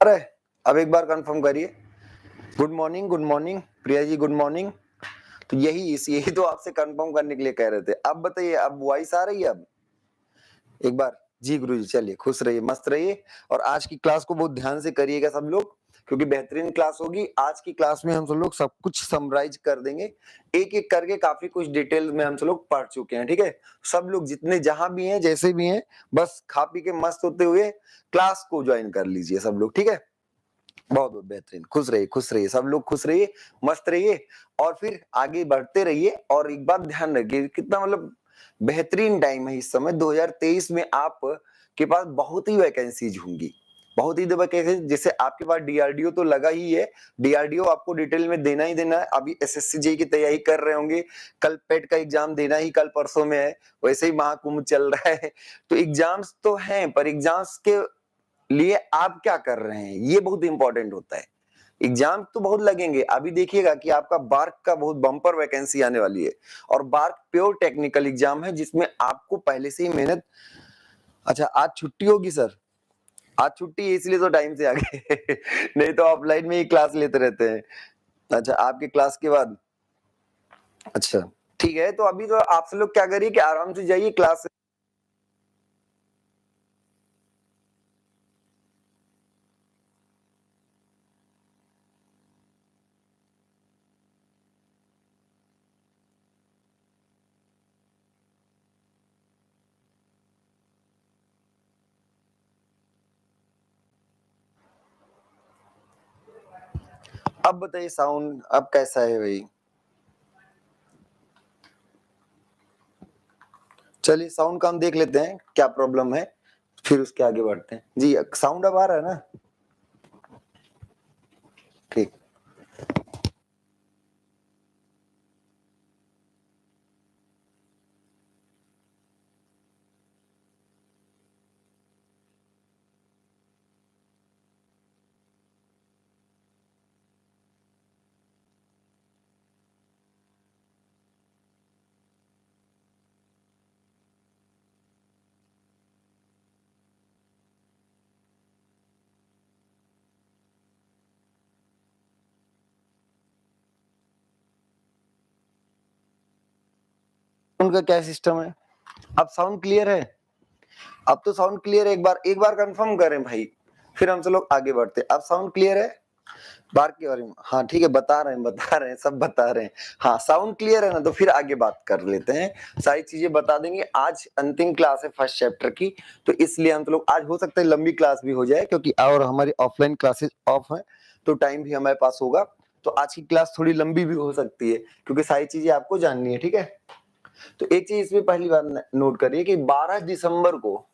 अरे अब एक बार कंफर्म करिए। Good morning Priya ji, good morning. तो यही तो आपसे कंफर्म करने के लिए कह रहे थे। अब बताइए, अब वॉइस आ रही है? अब एक बार जी गुरु जी, चलिए खुश रहिए, मस्त रहिए। और आज की क्लास को बहुत ध्यान से करिएगा सब लोग, क्योंकि बेहतरीन क्लास होगी। आज की क्लास में हम सब लोग सब कुछ समराइज कर देंगे, एक एक करके। काफी कुछ डिटेल में हम सब लोग पढ़ चुके हैं, ठीक है। सब लोग जितने जहां भी हैं, जैसे भी हैं, बस खा पी के मस्त होते हुए क्लास को ज्वाइन कर लीजिए सब लोग, ठीक है। बहुत बहुत बेहतरीन। खुश रहिए सब लोग, खुश रहिए, मस्त रहिए और फिर आगे बढ़ते रहिए। और एक बात ध्यान रखिए, कितना मतलब बेहतरीन टाइम है इस समय 2023 में। आप के पास बहुत ही वैकेंसीज होंगी, बहुत ही वैकेंसी। जैसे आपके पास डीआरडीओ तो लगा ही है, डीआरडीओ आपको डिटेल में देना ही देना है। अभी एसएससी जेई की तैयारी कर रहे होंगे, कल पेट का एग्जाम देना ही कल परसों में है। वैसे ही महाकुंभ चल रहा है, तो एग्जाम्स तो हैं, पर एग्जाम्स के लिए आप क्या कर रहे हैं, ये बहुत इंपॉर्टेंट होता है। एग्जाम तो बहुत लगेंगे। अभी देखिएगा कि आपका बार्क का बहुत बम्पर वैकेंसी आने वाली है, और बार्क प्योर टेक्निकल एग्जाम है, जिसमें आपको पहले से ही मेहनत। अच्छा, आज छुट्टी होगी सर? आज छुट्टी है इसलिए तो टाइम से आ गए नहीं तो ऑफलाइन में ही क्लास लेते रहते हैं। अच्छा, आपके क्लास के बाद? अच्छा ठीक है, तो अभी तो आप सब लोग क्या करिए कि आराम से जाइए क्लास। अब बताइए साउंड अब कैसा है भाई? चलिए साउंड का हम देख लेते हैं क्या प्रॉब्लम है, फिर उसके आगे बढ़ते हैं। जी साउंड अब आ रहा है ना? ठीक। उनका क्या सिस्टम है? अब साउंड क्लियर है? अब तो साउंड क्लियर है। एक बार कंफर्म करें भाई, फिर हम सब लोग आगे बढ़ते हैं। अब साउंड क्लियर है बार के बारे में? हाँ ठीक है, बता रहे हैं सब बता रहे हैं। हाँ साउंड क्लियर है ना, तो फिर आगे बात कर लेते हैं। सारी चीजें बता देंगे। आज अंतिम क्लास है फर्स्ट चैप्टर की, तो इसलिए हम लोग आज हो सकता है लंबी क्लास भी हो जाए, क्योंकि और हमारी ऑफलाइन क्लासेस ऑफ है, तो टाइम भी हमारे पास होगा। तो आज की क्लास थोड़ी लंबी भी हो सकती है, क्योंकि सारी चीजें आपको जाननी है, ठीक है। तो एक चीज इसमें पहली बार नोट करिए कि 12 दिसंबर को,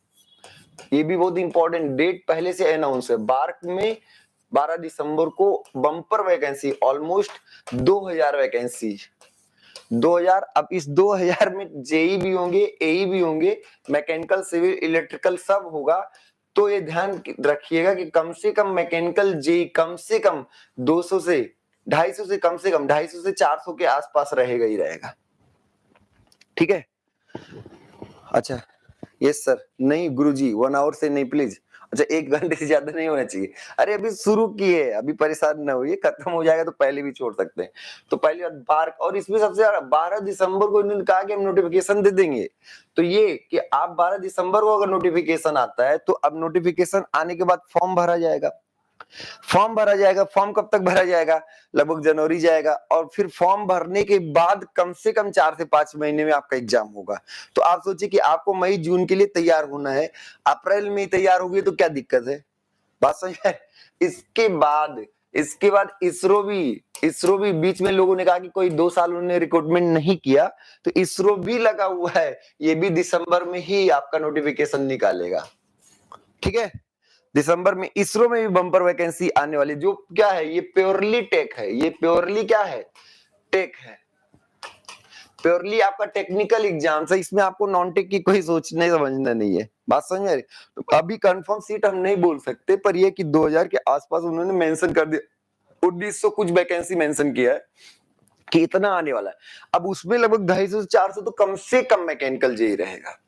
ये भी बहुत इंपॉर्टेंट डेट पहले से अनाउंस है, बार्क में 12 दिसंबर को बम्पर वैकेंसी, ऑलमोस्ट 2000 वैकेंसी। 2000। अब इस 2000 में जेई भी होंगे, एई भी होंगे, मैकेनिकल, सिविल, इलेक्ट्रिकल सब होगा। तो ये ध्यान रखिएगा कि कम से कम मैकेनिकल जेई कम से कम 200 से 250 से, कम से कम 250 से 400 के आसपास रहेगा ही रहेगा, ठीक है। अच्छा यस सर। नहीं गुरुजी 1 आवर से नहीं प्लीज। अच्छा 1 घंटे से ज्यादा नहीं होना चाहिए। अरे अभी शुरू किए, अभी परेशान ना होइए, खत्म हो जाएगा तो पहले भी छोड़ सकते हैं। तो पहली बात बार, और इसमें सबसे ज्यादा 12 दिसंबर को इन्होंने कहा कि हम नोटिफिकेशन दे देंगे। तो ये कि आप 12 दिसंबर को अगर नोटिफिकेशन आता है, तो अब नोटिफिकेशन आने के बाद फॉर्म भरा जाएगा। फॉर्म भरा जाएगा। फॉर्म कब तक भरा जाएगा? लगभग जनवरी जाएगा, और फिर फॉर्म भरने के बाद कम से कम 4 से 5 महीने में आपका एग्जाम होगा। तो आप सोचिए कि आपको मई जून के लिए तैयार होना है, अप्रैल में तैयार होगी तो क्या दिक्कत है? बात समझ में? इसके बाद इसरो भी बीच में लोगों ने कहा कि कोई 2 साल उन्होंने रिक्रूटमेंट नहीं किया, तो इसरो भी लगा हुआ है, ये भी दिसंबर में ही आपका नोटिफिकेशन निकालेगा, ठीक है। दिसंबर में इसरो में भी बम्पर वैकेंसी आने वाली, जो क्या है, ये प्योरली टेक है। ये प्योरली क्या है? टेक है। प्योरली आपका टेक्निकल एग्जाम है, इसमें आपको नॉन टेक की कोई सोचने समझना नहीं है। बात समझ में आ रही? तो अभी कंफर्म सीट हम नहीं बोल सकते, पर ये कि 2000 के आसपास उन्होंने मेंशन कर दिया, 1900 कुछ वैकेंसी मेंशन किया है कि इतना आने वाला है। अब उसमें लगभग 250 से 400 तो कम से कम मैकेनिकल जेई रहेगा।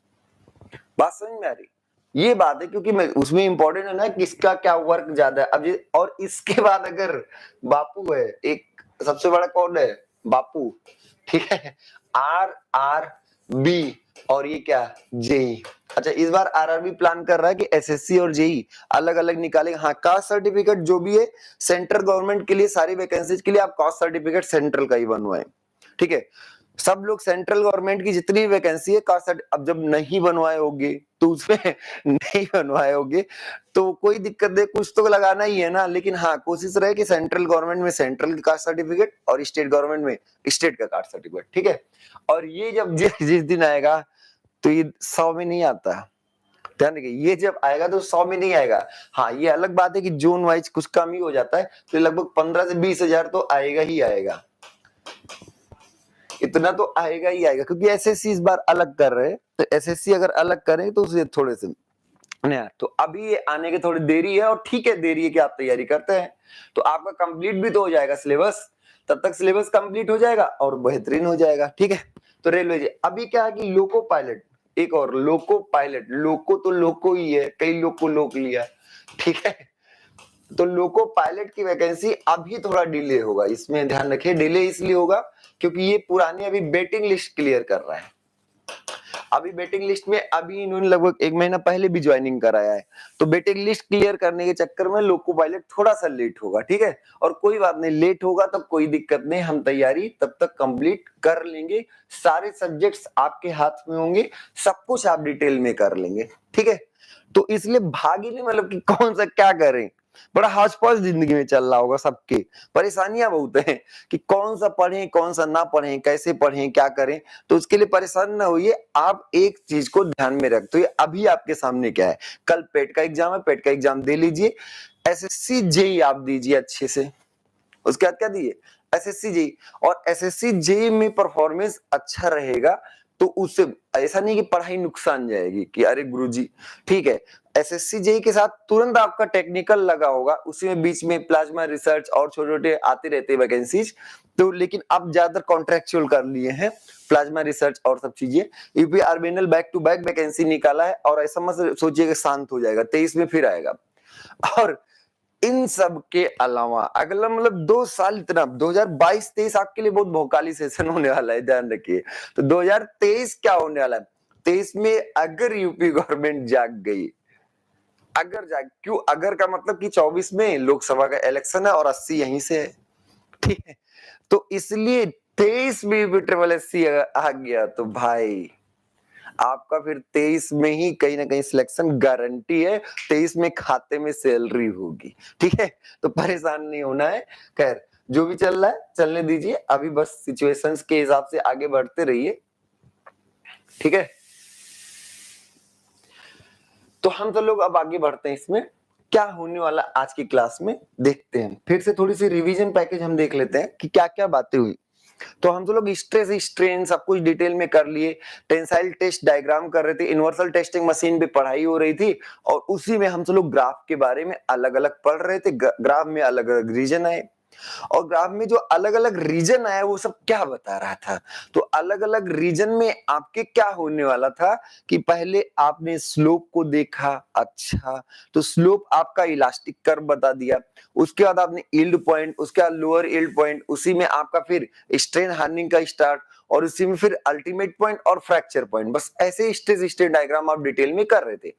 बात समझ में आ रही? ये बात है, क्योंकि मैं उसमें इंपॉर्टेंट है ना किसका क्या वर्क ज्यादा है। अब ये और इसके बाद अगर बापू है, एक सबसे बड़ा कौन है, बापू, ठीक है, आर आर बी और ये क्या, जेई। अच्छा, इस बार आरआरबी प्लान कर रहा है कि एसएससी और जेई अलग अलग निकालेगा। हाँ, कास्ट सर्टिफिकेट जो भी है सेंट्रल गवर्नमेंट के लिए, सारी वैकेंसीज के लिए आप कास्ट सर्टिफिकेट सेंट्रल का ही बनवाएं, ठीक है। सब लोग सेंट्रल गवर्नमेंट की जितनी वैकेंसी है कास्ट, अब जब नहीं बनवाए होगे तो उसमें नहीं बनवाए होगे तो कोई दिक्कत नहीं, कुछ तो लगाना ही है ना। लेकिन हाँ, कोशिश रहे कि सेंट्रल गवर्नमेंट में सेंट्रल का कास्ट सर्टिफिकेट और स्टेट गवर्नमेंट में स्टेट का कास्ट सर्टिफिकेट, ठीक है। और ये जब जिस दिन आएगा तो ये 100 में नहीं आता, ध्यान रखिए, ये जब आएगा तो 100 में नहीं आएगा। हाँ, ये अलग बात है कि जोन वाइज कुछ कम ही हो जाता है, तो लगभग 15 से 20 हजार तो आएगा ही आएगा, इतना तो आएगा ही आएगा, क्योंकि एसएससी इस बार अलग कर रहे हैं। तो एसएससी अगर अलग करें तो उसे थोड़े से नहीं, तो अभी ये आने की थोड़ी देरी है, और ठीक है देरी है कि आप तैयारी करते हैं तो आपका कंप्लीट भी तो हो जाएगा सिलेबस, तब तक सिलेबस कंप्लीट हो जाएगा और बेहतरीन हो जाएगा, ठीक है। तो रेलवे जी अभी क्या है कि लोको पायलट, एक और लोको पायलट, लोको तो लोको ही है, कई लोको लोक लिया, ठीक है। तो लोको पायलट की वैकेंसी अभी थोड़ा डिले होगा, इसमें ध्यान रखिए, डिले इसलिए होगा क्योंकि ये पुरानी अभी वेटिंग लिस्ट क्लियर कर रहा है। अभी वेटिंग लिस्ट में अभी इन्होंने लगभग 1 महीना पहले भी ज्वाइनिंग कराया है, तो वेटिंग लिस्ट क्लियर करने के चक्कर में लोको पायलट थोड़ा सा लेट होगा, ठीक है। और कोई बात नहीं, लेट होगा तो कोई दिक्कत नहीं, हम तैयारी तब तक कंप्लीट कर लेंगे, सारे सब्जेक्ट्स आपके हाथ में होंगे, सब कुछ आप डिटेल में कर लेंगे, ठीक है। तो इसलिए भागी नहीं, मतलब कि कौन सा क्या करें, बड़ा हाउस पॉस जिंदगी में चल रहा होगा सबके, परेशानियां बहुत हैं कि कौन सा पढ़ें कौन सा ना पढ़ें, कैसे पढ़ें क्या करें। तो उसके लिए परेशान ना होइए, आप एक चीज को ध्यान में रखते हुए, अभी आपके सामने क्या है, कल पेट का एग्जाम है, पेट का एग्जाम दे लीजिए, एसएससी जेई आप दीजिए अच्छे से, उसके बाद क्या दिए, एसएससी जेई, और एसएससी जेई में परफॉर्मेंस अच्छा रहेगा तो उससे ऐसा नहीं कि पढ़ाई नुकसान जाएगी कि अरे गुरुजी, ठीक है। एसएससी जेई के साथ तुरंत आपका टेक्निकल लगा होगा, उसी में बीच में प्लाज्मा रिसर्च और छोटे छोटे आते रहते वैकेंसीज, तो लेकिन अब ज्यादातर कॉन्ट्रेक्चुअल कर लिए हैं प्लाज्मा रिसर्च और सब चीजें। UP RBNL back to back vacancy निकाला है, और ऐसा मत सोचिएगा शांत हो जाएगा, 23 में फिर आएगा। और इन सब के अलावा अगला मतलब 2 साल, इतना 2022-23 आपके लिए बहुत भौकाली सेशन होने वाला है, ध्यान रखिए। तो 2023 क्या होने वाला है, 23 में अगर यूपी गवर्नमेंट जाग गई, अगर जाग, क्यों अगर का मतलब कि 24 में लोकसभा का इलेक्शन है और 80 यहीं से है, ठीक है। तो इसलिए 23 में भी ट्रिपल एससी आ गया तो भाई आपका फिर 23 में ही कहीं ना कहीं सिलेक्शन गारंटी है, 23 में खाते में सैलरी होगी, ठीक है। तो परेशान नहीं होना है, खैर जो भी चल रहा है चलने दीजिए, अभी बस सिचुएशंस के हिसाब से आगे बढ़ते रहिए, ठीक है। तो हम तो लोग अब आगे बढ़ते हैं, इसमें क्या होने वाला आज की क्लास में देखते हैं, फिर से थोड़ी सी रिवीजन पैकेज हम देख लेते हैं कि क्या क्या बातें हुई। तो हम तो लोग स्ट्रेस स्ट्रेन सब कुछ डिटेल में कर लिए, टेंसाइल टेस्ट डायग्राम कर रहे थे, यूनिवर्सल टेस्टिंग मशीन पे पढ़ाई हो रही थी, और उसी में हम तो लोग ग्राफ के बारे में अलग अलग पढ़ रहे थे, ग्राफ में अलग अलग रीजन आए, और ग्राफ में जो अलग अलग रीजन आया वो सब क्या बता रहा था। तो अलग अलग रीजन में आपके क्या होने वाला था कि पहले आपने स्लोप को देखा, अच्छा तो स्लोप आपका इलास्टिक कर्व बता दिया, उसके बाद आपने यील्ड पॉइंट, उसके बाद लोअर यील्ड पॉइंट, उसी में आपका फिर स्ट्रेन हार्डनिंग का स्टार्ट, और उसी में फिर अल्टीमेट पॉइंट और फ्रैक्चर पॉइंट, बस ऐसे स्ट्रेस स्ट्रेन डायग्राम आप डिटेल में कर रहे थे।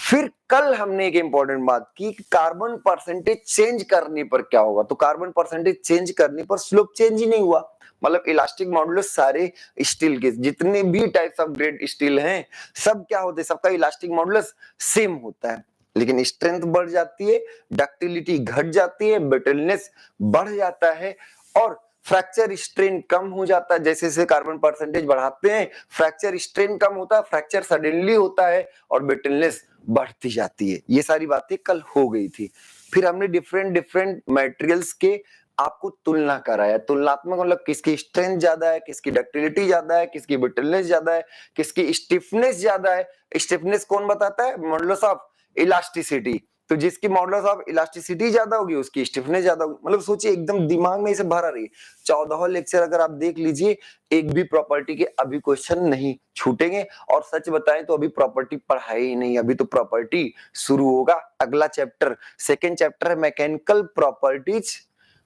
फिर कल हमने एक इंपॉर्टेंट बात की, कार्बन परसेंटेज चेंज करने पर क्या होगा। तो कार्बन परसेंटेज चेंज करने पर स्लोप चेंज ही नहीं हुआ, मतलब इलास्टिक मॉडुलस सारे स्टील के जितने भी टाइप्स ऑफ ग्रेड स्टील हैं सब क्या होते हैं, सबका इलास्टिक मॉडुलस सेम होता है, लेकिन स्ट्रेंथ बढ़ जाती है, डक्टिलिटी घट जाती है, ब्रिटलनेस बढ़ जाता है, और फ्रैक्चर स्ट्रेन कम हो जाता है। जैसे जैसे कार्बन परसेंटेज बढ़ाते हैं फ्रैक्चर स्ट्रेन कम होता है, फ्रैक्चर सडनली होता है, और ब्रिटलनेस बढ़ती जाती है। ये सारी बातें कल हो गई थी। फिर हमने डिफरेंट डिफरेंट मटेरियल्स के आपको तुलना कराया, तुलनात्मक मतलब किसकी स्ट्रेंथ ज्यादा है, किसकी डक्टिलिटी ज्यादा है, किसकी ब्रिटलनेस ज्यादा है, किसकी स्टिफनेस ज्यादा है। स्टिफनेस कौन बताता है, मॉडुलस ऑफ इलास्टिसिटी, तो जिसकी मॉडुलस ऑफ इलास्टिसिटी ज्यादा होगी उसकी स्टिफनेस ज्यादा होगी। मतलब सोचिए एकदम दिमाग में इसे भरा रही। 14 लेक्चर अगर आप देख लीजिए, एक भी प्रॉपर्टी के अभी क्वेश्चन नहीं छूटेंगे। और सच बताएं तो अभी प्रॉपर्टी पढ़ाई ही नहीं, अभी तो प्रॉपर्टी शुरू होगा। अगला चैप्टर, सेकेंड चैप्टर है मैकेनिकल प्रॉपर्टीज।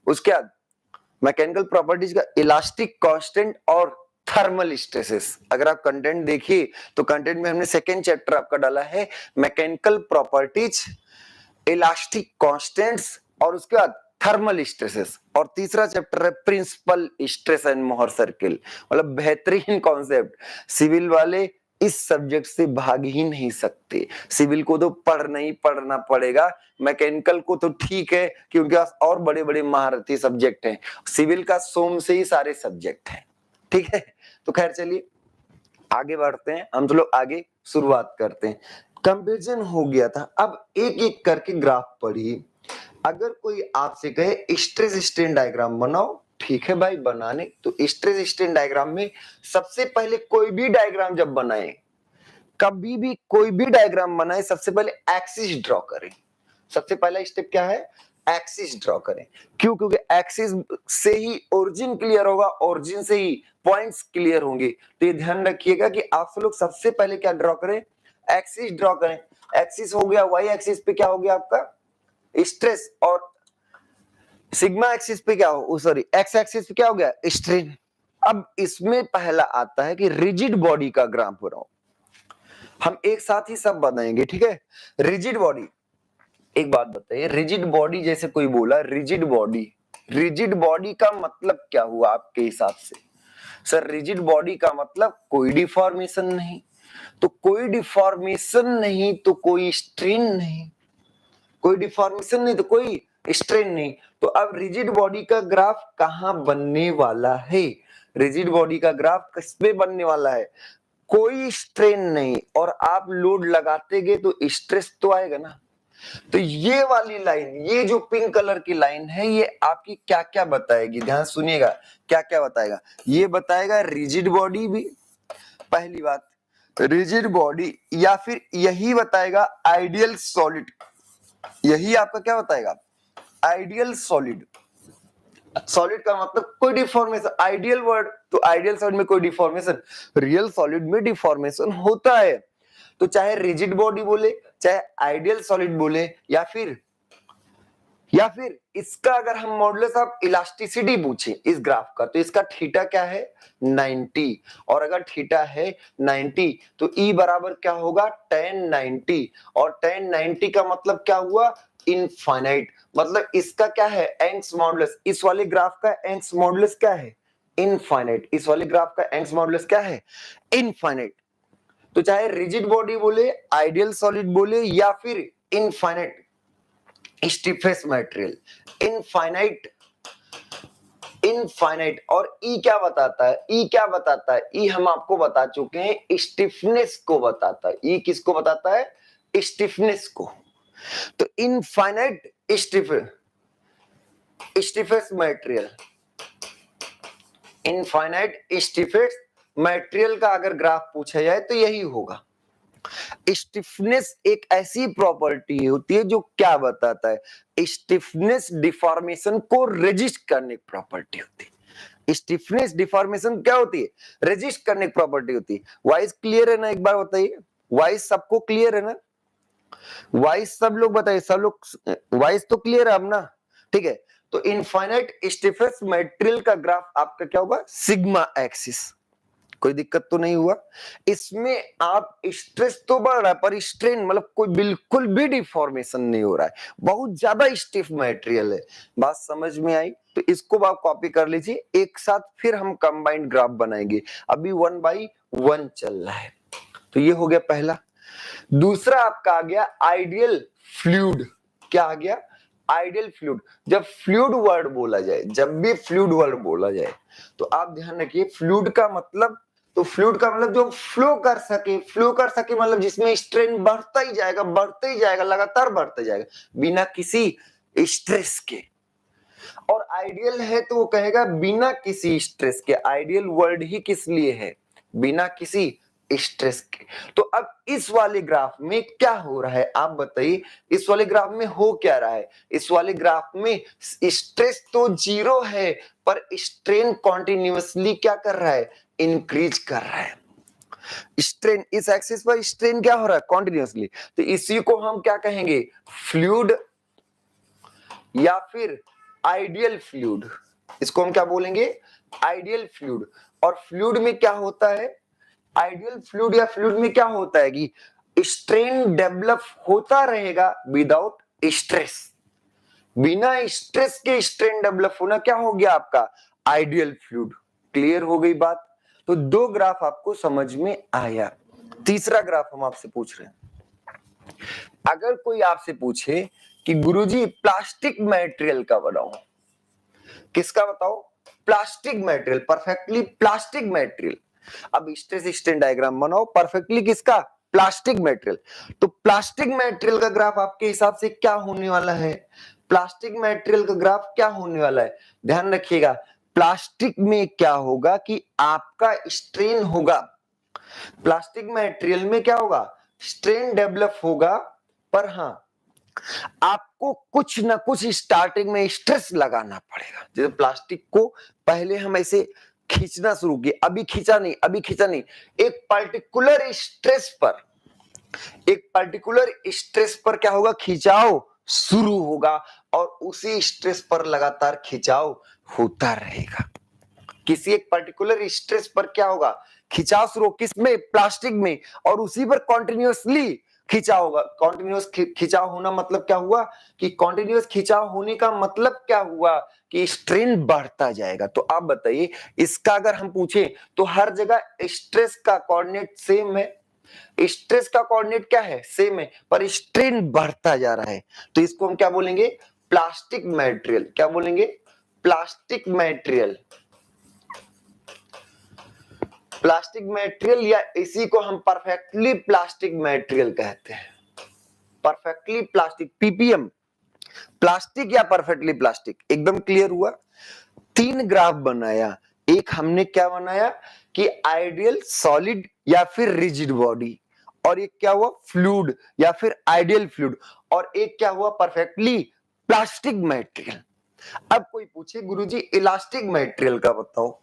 उसके बाद मैकेनिकल प्रॉपर्टीज का इलास्टिक कांस्टेंट और थर्मल स्ट्रेसेस। अगर आप कंटेंट देखिए तो कंटेंट में हमने सेकेंड चैप्टर आपका डाला है मैकेनिकल प्रॉपर्टीज, इलास्टिक कांस्टेंट्स और उसके बाद थर्मल स्ट्रेसेस। और तीसरा चैप्टर है principal stress and Mohr circle. मतलब बेहतरीन कॉन्सेप्ट, सिविल वाले इस सब्जेक्ट से भाग ही नहीं सकते। सिविल को तो पढ़ना ही पढ़ना पड़ेगा, मैकेनिकल को तो ठीक है क्योंकि और बड़े बड़े महारथी सब्जेक्ट हैं। सिविल का सोम से ही सारे सब्जेक्ट हैं, ठीक है। तो खैर चलिए आगे बढ़ते हैं, हम तो लोग आगे शुरुआत करते हैं। कंपैरिजन हो गया था, अब एक एक करके ग्राफ पढ़िए। अगर कोई आपसे कहे स्ट्रेस स्ट्रेन डायग्राम बनाओ, ठीक है भाई बनाने। तो स्ट्रेस स्ट्रेन डायग्राम में सबसे पहले कोई भी डायग्राम जब बनाए, कभी भी कोई भी डायग्राम बनाए, सबसे पहले एक्सिस ड्रॉ करें। सबसे पहला स्टेप क्या है? एक्सिस ड्रॉ करें। क्यों? क्योंकि एक्सिस से ही ओरिजिन क्लियर होगा, ओरिजिन से ही पॉइंट्स क्लियर होंगे। तो ये ध्यान रखिएगा कि आप लोग सबसे पहले क्या ड्रॉ करें? एक्सिस ड्रॉ करें। एक्सिस हो गया, वाई एक्सिस पे क्या हो गया आपका? स्ट्रेस। और सिग्मा एक्सिस पे क्या हो, सॉरी एक्स एक्सिस पे क्या हो गया? स्ट्रेन। अब इसमें पहला आता है कि रिजिड बॉडी का ग्राफ बनाओ। हम एक साथ ही सब बनाएंगे, ठीक है। रिजिड बॉडी, एक बात बताइए, रिजिड बॉडी जैसे कोई बोला रिजिड बॉडी, रिजिड बॉडी का मतलब क्या हुआ आपके हिसाब से? सर रिजिड बॉडी का मतलब कोई डिफॉर्मेशन नहीं। तो कोई डिफॉर्मेशन नहीं तो कोई स्ट्रेन नहीं, कोई डिफॉर्मेशन नहीं तो कोई स्ट्रेन नहीं। तो अब रिजिड बॉडी का ग्राफ कहां बनने वाला है? रिजिड बॉडी का ग्राफ किस पे बनने वाला है? कोई स्ट्रेन नहीं, और आप लोड लगाते गए तो स्ट्रेस तो आएगा ना। तो ये वाली लाइन, ये जो पिंक कलर की लाइन है, ये आपकी क्या क्या बताएगी? ध्यान सुनिएगा, क्या क्या बताएगा? ये बताएगा रिजिड बॉडी भी, पहली बात रिजिड बॉडी, या फिर यही बताएगा आइडियल सॉलिड। यही आपका क्या बताएगा? Ideal solid. सॉलिड का मतलब कोई डिफॉर्मेशन, आइडियल वर्ड, तो आइडियल सॉलिड में कोई डिफॉर्मेशन, रियल सॉलिड में डिफॉर्मेशन होता है। तो चाहे रिजिड बॉडी बोले, चाहे आइडियल सॉलिड बोले, या फिर इसका अगर हम मॉडुलस ऑफ इलास्टिसिटी पूछे इस ग्राफ का, तो इसका थीटा क्या है? 90। और अगर थीटा है 90 तो ई बराबर क्या होगा? tan 90। और tan 90 का मतलब क्या हुआ? इनफाइनाइट। मतलब इसका क्या है? एंग्स मॉडुलस। इस वाले ग्राफ का एंग्स मॉडुलस क्या है? इनफाइनाइट। इस वाले ग्राफ का एंग्स मॉडुलस क्या है? इनफाइनाइट। तो चाहे रिजिड बॉडी बोले, आइडियल सॉलिड बोले, या फिर infinite stiffest material, infinite, infinite. और ई क्या बताता है? ई क्या बताता है? ई हम आपको बता चुके हैं, स्टिफनेस को बताता है। ई किसको बताता है? स्टिफनेस को। तो infinite stiffest material, infinite stiffest material का अगर ग्राफ पूछा जाए तो यही होगा। स्टिफनेस एक ऐसी प्रॉपर्टी होती है जो क्या बताता है? स्टिफनेस डिफॉर्मेशन को रेजिस्ट करने की प्रॉपर्टी होती है। स्टिफनेस डिफॉर्मेशन क्या होती है? रेजिस्ट करने की प्रॉपर्टी होती है। वॉइस क्लियर है ना? एक बार बताइए, वॉइस सबको क्लियर है ना? वॉइस सब लोग बताइए, सब लोग वॉइस तो क्लियर है अब ना? ठीक है। तो इनफाइनाइट स्टिफनेस मटेरियल का ग्राफ आपका क्या होगा? Sigma axis. कोई दिक्कत तो नहीं हुआ? इसमें आप स्ट्रेस तो बढ़ रहा है पर स्ट्रेन मतलब कोई बिल्कुल भी डिफॉर्मेशन नहीं हो रहा है, बहुत ज्यादा स्टिफ मटेरियल है। बात समझ में आई? तो इसको आप कॉपी कर लीजिए, एक साथ फिर हम कंबाइंड ग्राफ बनाएंगे। अभी 1 by 1 चल रहा है। तो ये हो गया पहला। दूसरा आपका आ गया आइडियल फ्लूइड। क्या आ गया? Ideal fluid. जब फ्लूइड वर्ड बोला जाए, जब भी फ्लूइड वर्ड बोला जाए तो आप ध्यान रखिए, फ्लूइड का मतलब, तो फ्लूइड का मतलब जो फ्लो कर सके, फ्लो कर सके मतलब जिसमें स्ट्रेन बढ़ता ही जाएगा, बढ़ता ही जाएगा, लगातार बढ़ता जाएगा बिना किसी स्ट्रेस के। और आइडियल है तो वो कहेगा बिना किसी स्ट्रेस के। आइडियल वर्ड ही किस लिए है? बिना किसी स्ट्रेस के। तो अब इस वाले ग्राफ में क्या हो रहा है आप बताइए, इस वाले ग्राफ में हो क्या रहा है? इस वाले ग्राफ में स्ट्रेस तो 0 है पर स्ट्रेन कॉन्टिन्यूअसली क्या कर रहा है? इंक्रीज कर रहा है। स्ट्रेन इस एक्सिस पर स्ट्रेन क्या हो रहा है? कॉन्टिन्यूअसली। तो इसी को हम क्या कहेंगे? फ्लूइड या फिर आइडियल फ्लूइड। इसको हम क्या बोलेंगे? Ideal fluid. और फ्लूइड में क्या होता है? आइडियल फ्लूइड या फ्लूइड में क्या होता है कि स्ट्रेन डेवलप होता रहेगा विदाउट स्ट्रेस। बिना स्ट्रेस के स्ट्रेन डेवलप होना क्या हो गया आपका? Ideal fluid. क्लियर हो गई बात? तो दो ग्राफ आपको समझ में आया। तीसरा ग्राफ हम आपसे पूछ रहे हैं। अगर कोई आपसे पूछे कि गुरुजी प्लास्टिक मटेरियल का बताओ, किसका बताओ? Plastic material, perfectly plastic material. अब स्ट्रेस स्ट्रेन डायग्राम बनाओ परफेक्टली किसका? Plastic material. तो प्लास्टिक मटेरियल का ग्राफ आपके हिसाब से क्या होने वाला है? प्लास्टिक मटेरियल का ग्राफ क्या होने वाला है? ध्यान रखिएगा, प्लास्टिक में क्या होगा कि आपका स्ट्रेन होगा। प्लास्टिक मटेरियल में क्या होगा? स्ट्रेन डेवलप होगा, पर हाँ आपको कुछ ना कुछ स्टार्टिंग में स्ट्रेस लगाना पड़ेगा। जैसे प्लास्टिक को पहले हम ऐसे खींचना शुरू किए, अभी खींचा नहीं, एक पर्टिकुलर स्ट्रेस पर क्या होगा? खिंचाव शुरू होगा और उसी स्ट्रेस पर लगातार खिंचाव होता रहेगा। किसी एक पर्टिकुलर स्ट्रेस पर क्या होगा? खिंचाव शुरू, किसमें? प्लास्टिक में। और उसी पर कॉन्टिन्यूअसली खिंचाव होगा। कॉन्टिन्यूअस खिंचाव होना मतलब क्या हुआ कि कॉन्टिन्यूअस खिंचाव होने का मतलब क्या हुआ कि स्ट्रेन बढ़ता जाएगा। तो आप बताइए, इसका अगर हम पूछे तो हर जगह स्ट्रेस का कोऑर्डिनेट सेम है, स्ट्रेस का कोऑर्डिनेट क्या है? सेम है, पर स्ट्रेन बढ़ता जा रहा है। तो इसको हम क्या बोलेंगे? Plastic material. क्या बोलेंगे? Plastic material. प्लास्टिक मटेरियल या इसी को हम परफेक्टली प्लास्टिक मटेरियल कहते हैं। Perfectly plastic, ppm. प्लास्टिक या परफेक्टली प्लास्टिक, एकदम क्लियर हुआ। 3 ग्राफ बनाया। एक हमने क्या बनाया कि आइडियल सॉलिड या फिर रिजिड बॉडी, और एक क्या हुआ? फ्लूइड या फिर आइडियल फ्लूइड, और एक क्या हुआ? Perfectly plastic material. अब कोई पूछे गुरुजी इलास्टिक मटेरियल का बताओ,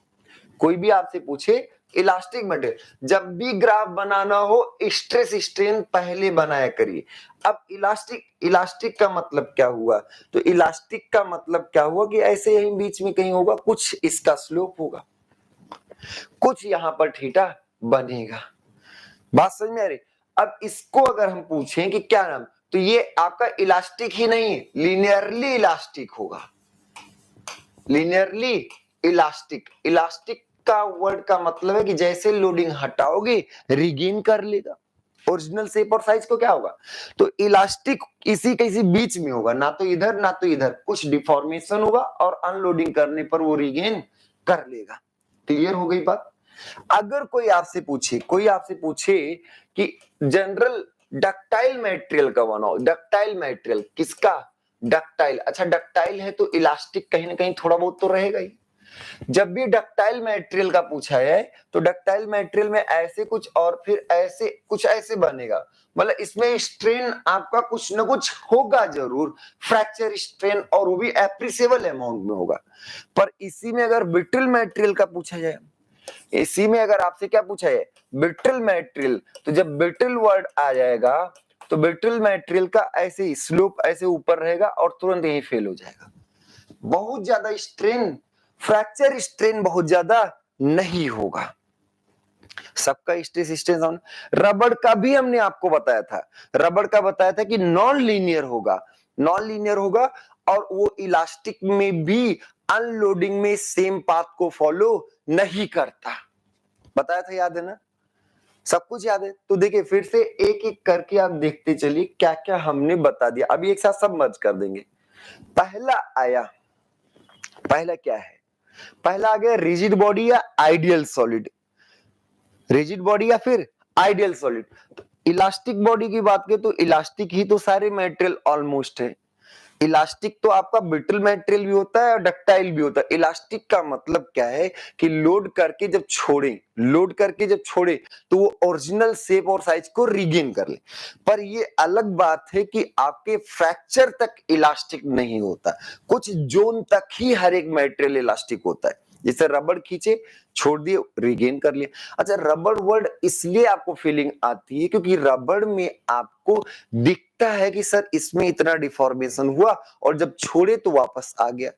कोई भी आपसे पूछे इलास्टिक मटेरियल, जब भी ग्राफ बनाना हो स्ट्रेस स्ट्रेन पहले बनाया करिए। अब इलास्टिक का मतलब क्या हुआ? तो इलास्टिक का मतलब क्या हुआ कि ऐसे यही बीच में कहीं होगा, कुछ इसका स्लोप होगा, कुछ यहां पर थीटा बनेगा। बात समझ में आ रही? अब इसको अगर हम पूछें कि क्या नाम, तो ये आपका इलास्टिक ही नहीं, लीनियरली इलास्टिक होगा। Linearly elastic. इलास्टिक का वर्ड का मतलब है कि जैसे लोडिंग हटाओगे रिगेन कर लेगा ओरिजिनल शेप और साइज को। क्या होगा? तो इलास्टिक इसी किसी बीच में होगा, ना तो इधर ना तो इधर, कुछ डिफॉर्मेशन होगा और अनलोडिंग करने पर वो रिगेन कर लेगा। क्लियर हो गई बात? अगर कोई आपसे पूछे कि जनरल डक्टाइल मटेरियल का बनाओ, डक्टाइल मटेरियल किसका? डक्टाइल। अच्छा डक्टाइल है तो इलास्टिक कहीं ना कहीं थोड़ा बहुत तो रहेगा ही। जब भी डक्टाइल मटेरियल का पूछा है तो डक्टाइल मटेरियल में ऐसे कुछ और फिर ऐसे कुछ ऐसे बनेगा, मतलब इसमें स्ट्रेन आपका कुछ ना कुछ होगा जरूर, फ्रैक्चर स्ट्रेन, और वो भी एप्रिसिएबल अमाउंट में होगा। पर इसी में अगर ब्रिटल मटेरियल का पूछा जाए, इसी में अगर आपसे क्या पूछा है? ब्रिटल मटेरियल, तो जब ब्रिटल वर्ड आ जाएगा तो ब्रिटल मटेरियल का ऐसे ही स्लोप ऐसे ऊपर रहेगा और तुरंत यही फेल हो जाएगा। बहुत ज्यादा स्ट्रेन, फ्रैक्चर स्ट्रेन बहुत ज्यादा नहीं होगा। सबका स्ट्रेस स्ट्रेन। रबड़ का भी हमने आपको बताया था, रबड़ का बताया था कि नॉन लीनियर होगा, नॉन लीनियर होगा, और वो इलास्टिक में भी अनलोडिंग में सेम पाथ को फॉलो नहीं करता। बताया था, याद है ना? सब कुछ याद है? तो देखिए फिर से एक एक करके आप देखते चलिए क्या क्या हमने बता दिया। अभी एक साथ सब मर्ज कर देंगे। पहला आया, पहला क्या है? पहला आ गया रिजिड बॉडी या आइडियल सॉलिड। रिजिड बॉडी या फिर आइडियल सॉलिड। तो इलास्टिक बॉडी की बात करें तो इलास्टिक ही तो सारे मटेरियल ऑलमोस्ट है। इलास्टिक तो आपका ब्रिटल मटेरियल भी होता है और डक्टाइल भी होता है। इलास्टिक का मतलब क्या है कि लोड करके जब छोड़े तो वो ओरिजिनल शेप और साइज को रिगेन कर ले। पर ये अलग बात है कि आपके फ्रैक्चर तक इलास्टिक नहीं होता, कुछ जोन तक ही हर एक मटेरियल इलास्टिक होता है। जैसे रबड़ खींचे, छोड़ दिए, रिगेन कर लिया। अच्छा, रबड़ वर्ड इसलिए आपको फीलिंग आती है क्योंकि रबड़ में आपको दिखता है कि सर इसमें इतना डिफॉर्मेशन हुआ और जब छोड़े तो वापस आ गया,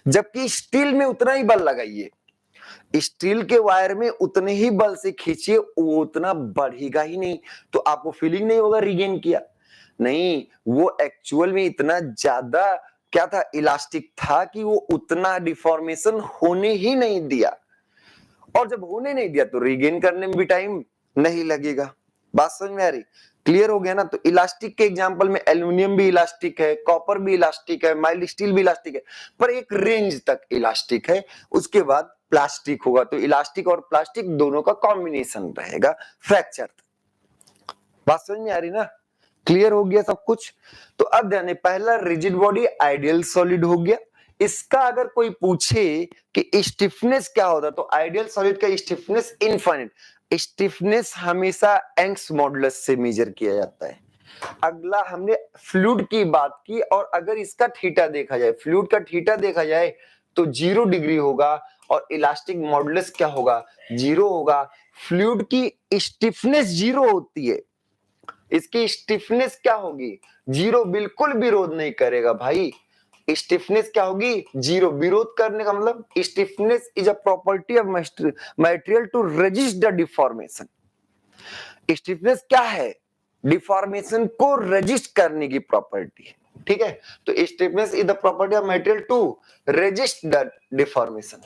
जबकि स्टील में उतना ही बल लगाइए, स्टील के वायर में उतने ही बल से खींचिए, वो उतना बढ़ेगा ही नहीं, तो आपको फीलिंग नहीं होगा रिगेन किया। नहीं, वो एक्चुअल में इतना ज्यादा क्या था, इलास्टिक था कि वो उतना डिफॉर्मेशन होने ही नहीं दिया, और जब होने नहीं दिया तो रिगेन करने में भी टाइम नहीं लगेगा। बात समझ में आ रही? क्लियर हो गया ना? तो इलास्टिक के एग्जांपल में एल्युमिनियम भी इलास्टिक है, कॉपर भी इलास्टिक है, माइल्ड स्टील भी इलास्टिक है, पर एक रेंज तक इलास्टिक है, उसके बाद प्लास्टिक होगा। तो इलास्टिक और प्लास्टिक दोनों का कॉम्बिनेशन रहेगा फ्रैक्चर। बात समझ में आ रही ना? क्लियर हो गया सब कुछ? तो अब ध्यान, पहला रिजिड बॉडी आइडियल सॉलिड हो गया। इसका अगर कोई पूछे कि स्टिफनेस क्या होता है, तो आइडियल सॉलिड का स्टिफनेस इनफाइनाइट, स्टिफनेस हमेशा यंग्स मॉडुलस से मेजर किया जाता है। अगला हमने फ्लूइड की बात की, और अगर इसका थीटा देखा जाए, फ्लूइड का थीटा देखा जाए तो 0 डिग्री होगा, और इलास्टिक मॉडुलस क्या होगा, 0 होगा। फ्लूइड की स्टिफनेस 0 होती है, इसकी स्टिफनेस क्या होगी, 0, बिल्कुल विरोध नहीं करेगा भाई। स्टिफनेस क्या होगी, 0। विरोध करने का मतलब, stiffness is a property of material to resist the deformation. Stiffness क्या है, डिफॉर्मेशन को रेजिस्ट करने की प्रॉपर्टी है, ठीक है। तो stiffness is the property of material to resist the deformation.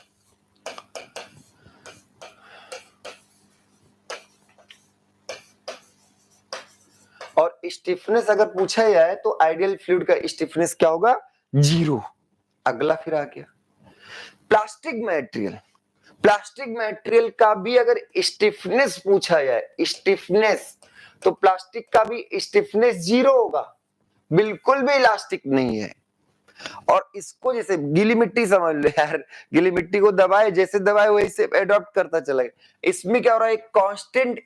और स्टिफनेस अगर पूछा जाए तो आइडियल फ्लूइड का स्टिफनेस क्या होगा, 0। अगला फिर आ गया प्लास्टिक मटेरियल। प्लास्टिक मटेरियल का भी अगर स्टिफनेस पूछा जाए, स्टिफनेस, तो प्लास्टिक का भी स्टिफनेस 0 होगा, बिल्कुल भी इलास्टिक नहीं है। और इसको जैसे गीली मिट्टी समझ लो यार, गीली मिट्टी को दबाए, जैसे दबाए वैसे एडॉप्ट करता चला गया। इसमें क्या हो रहा है, एक कांस्टेंट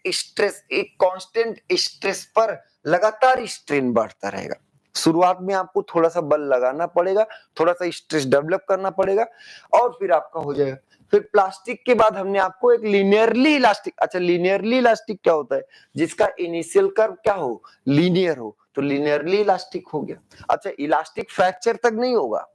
स्ट्रेस पर लगातार स्ट्रेन बढ़ता रहेगा। शुरुआत में आपको थोड़ा सा बल लगाना पड़ेगा, थोड़ा सा स्ट्रेस डेवलप करना पड़ेगा, और फिर आपका हो जाएगा। फिर प्लास्टिक के बाद हमने आपको एक लीनियरली इलास्टिक, अच्छा लीनियरली इलास्टिक क्या होता है, जिसका इनिशियल कर्व क्या हो, लीनियर हो, तो लीनियरली इलास्टिक हो गया। अच्छा, इलास्टिक फ्रैक्चर तक नहीं होगा,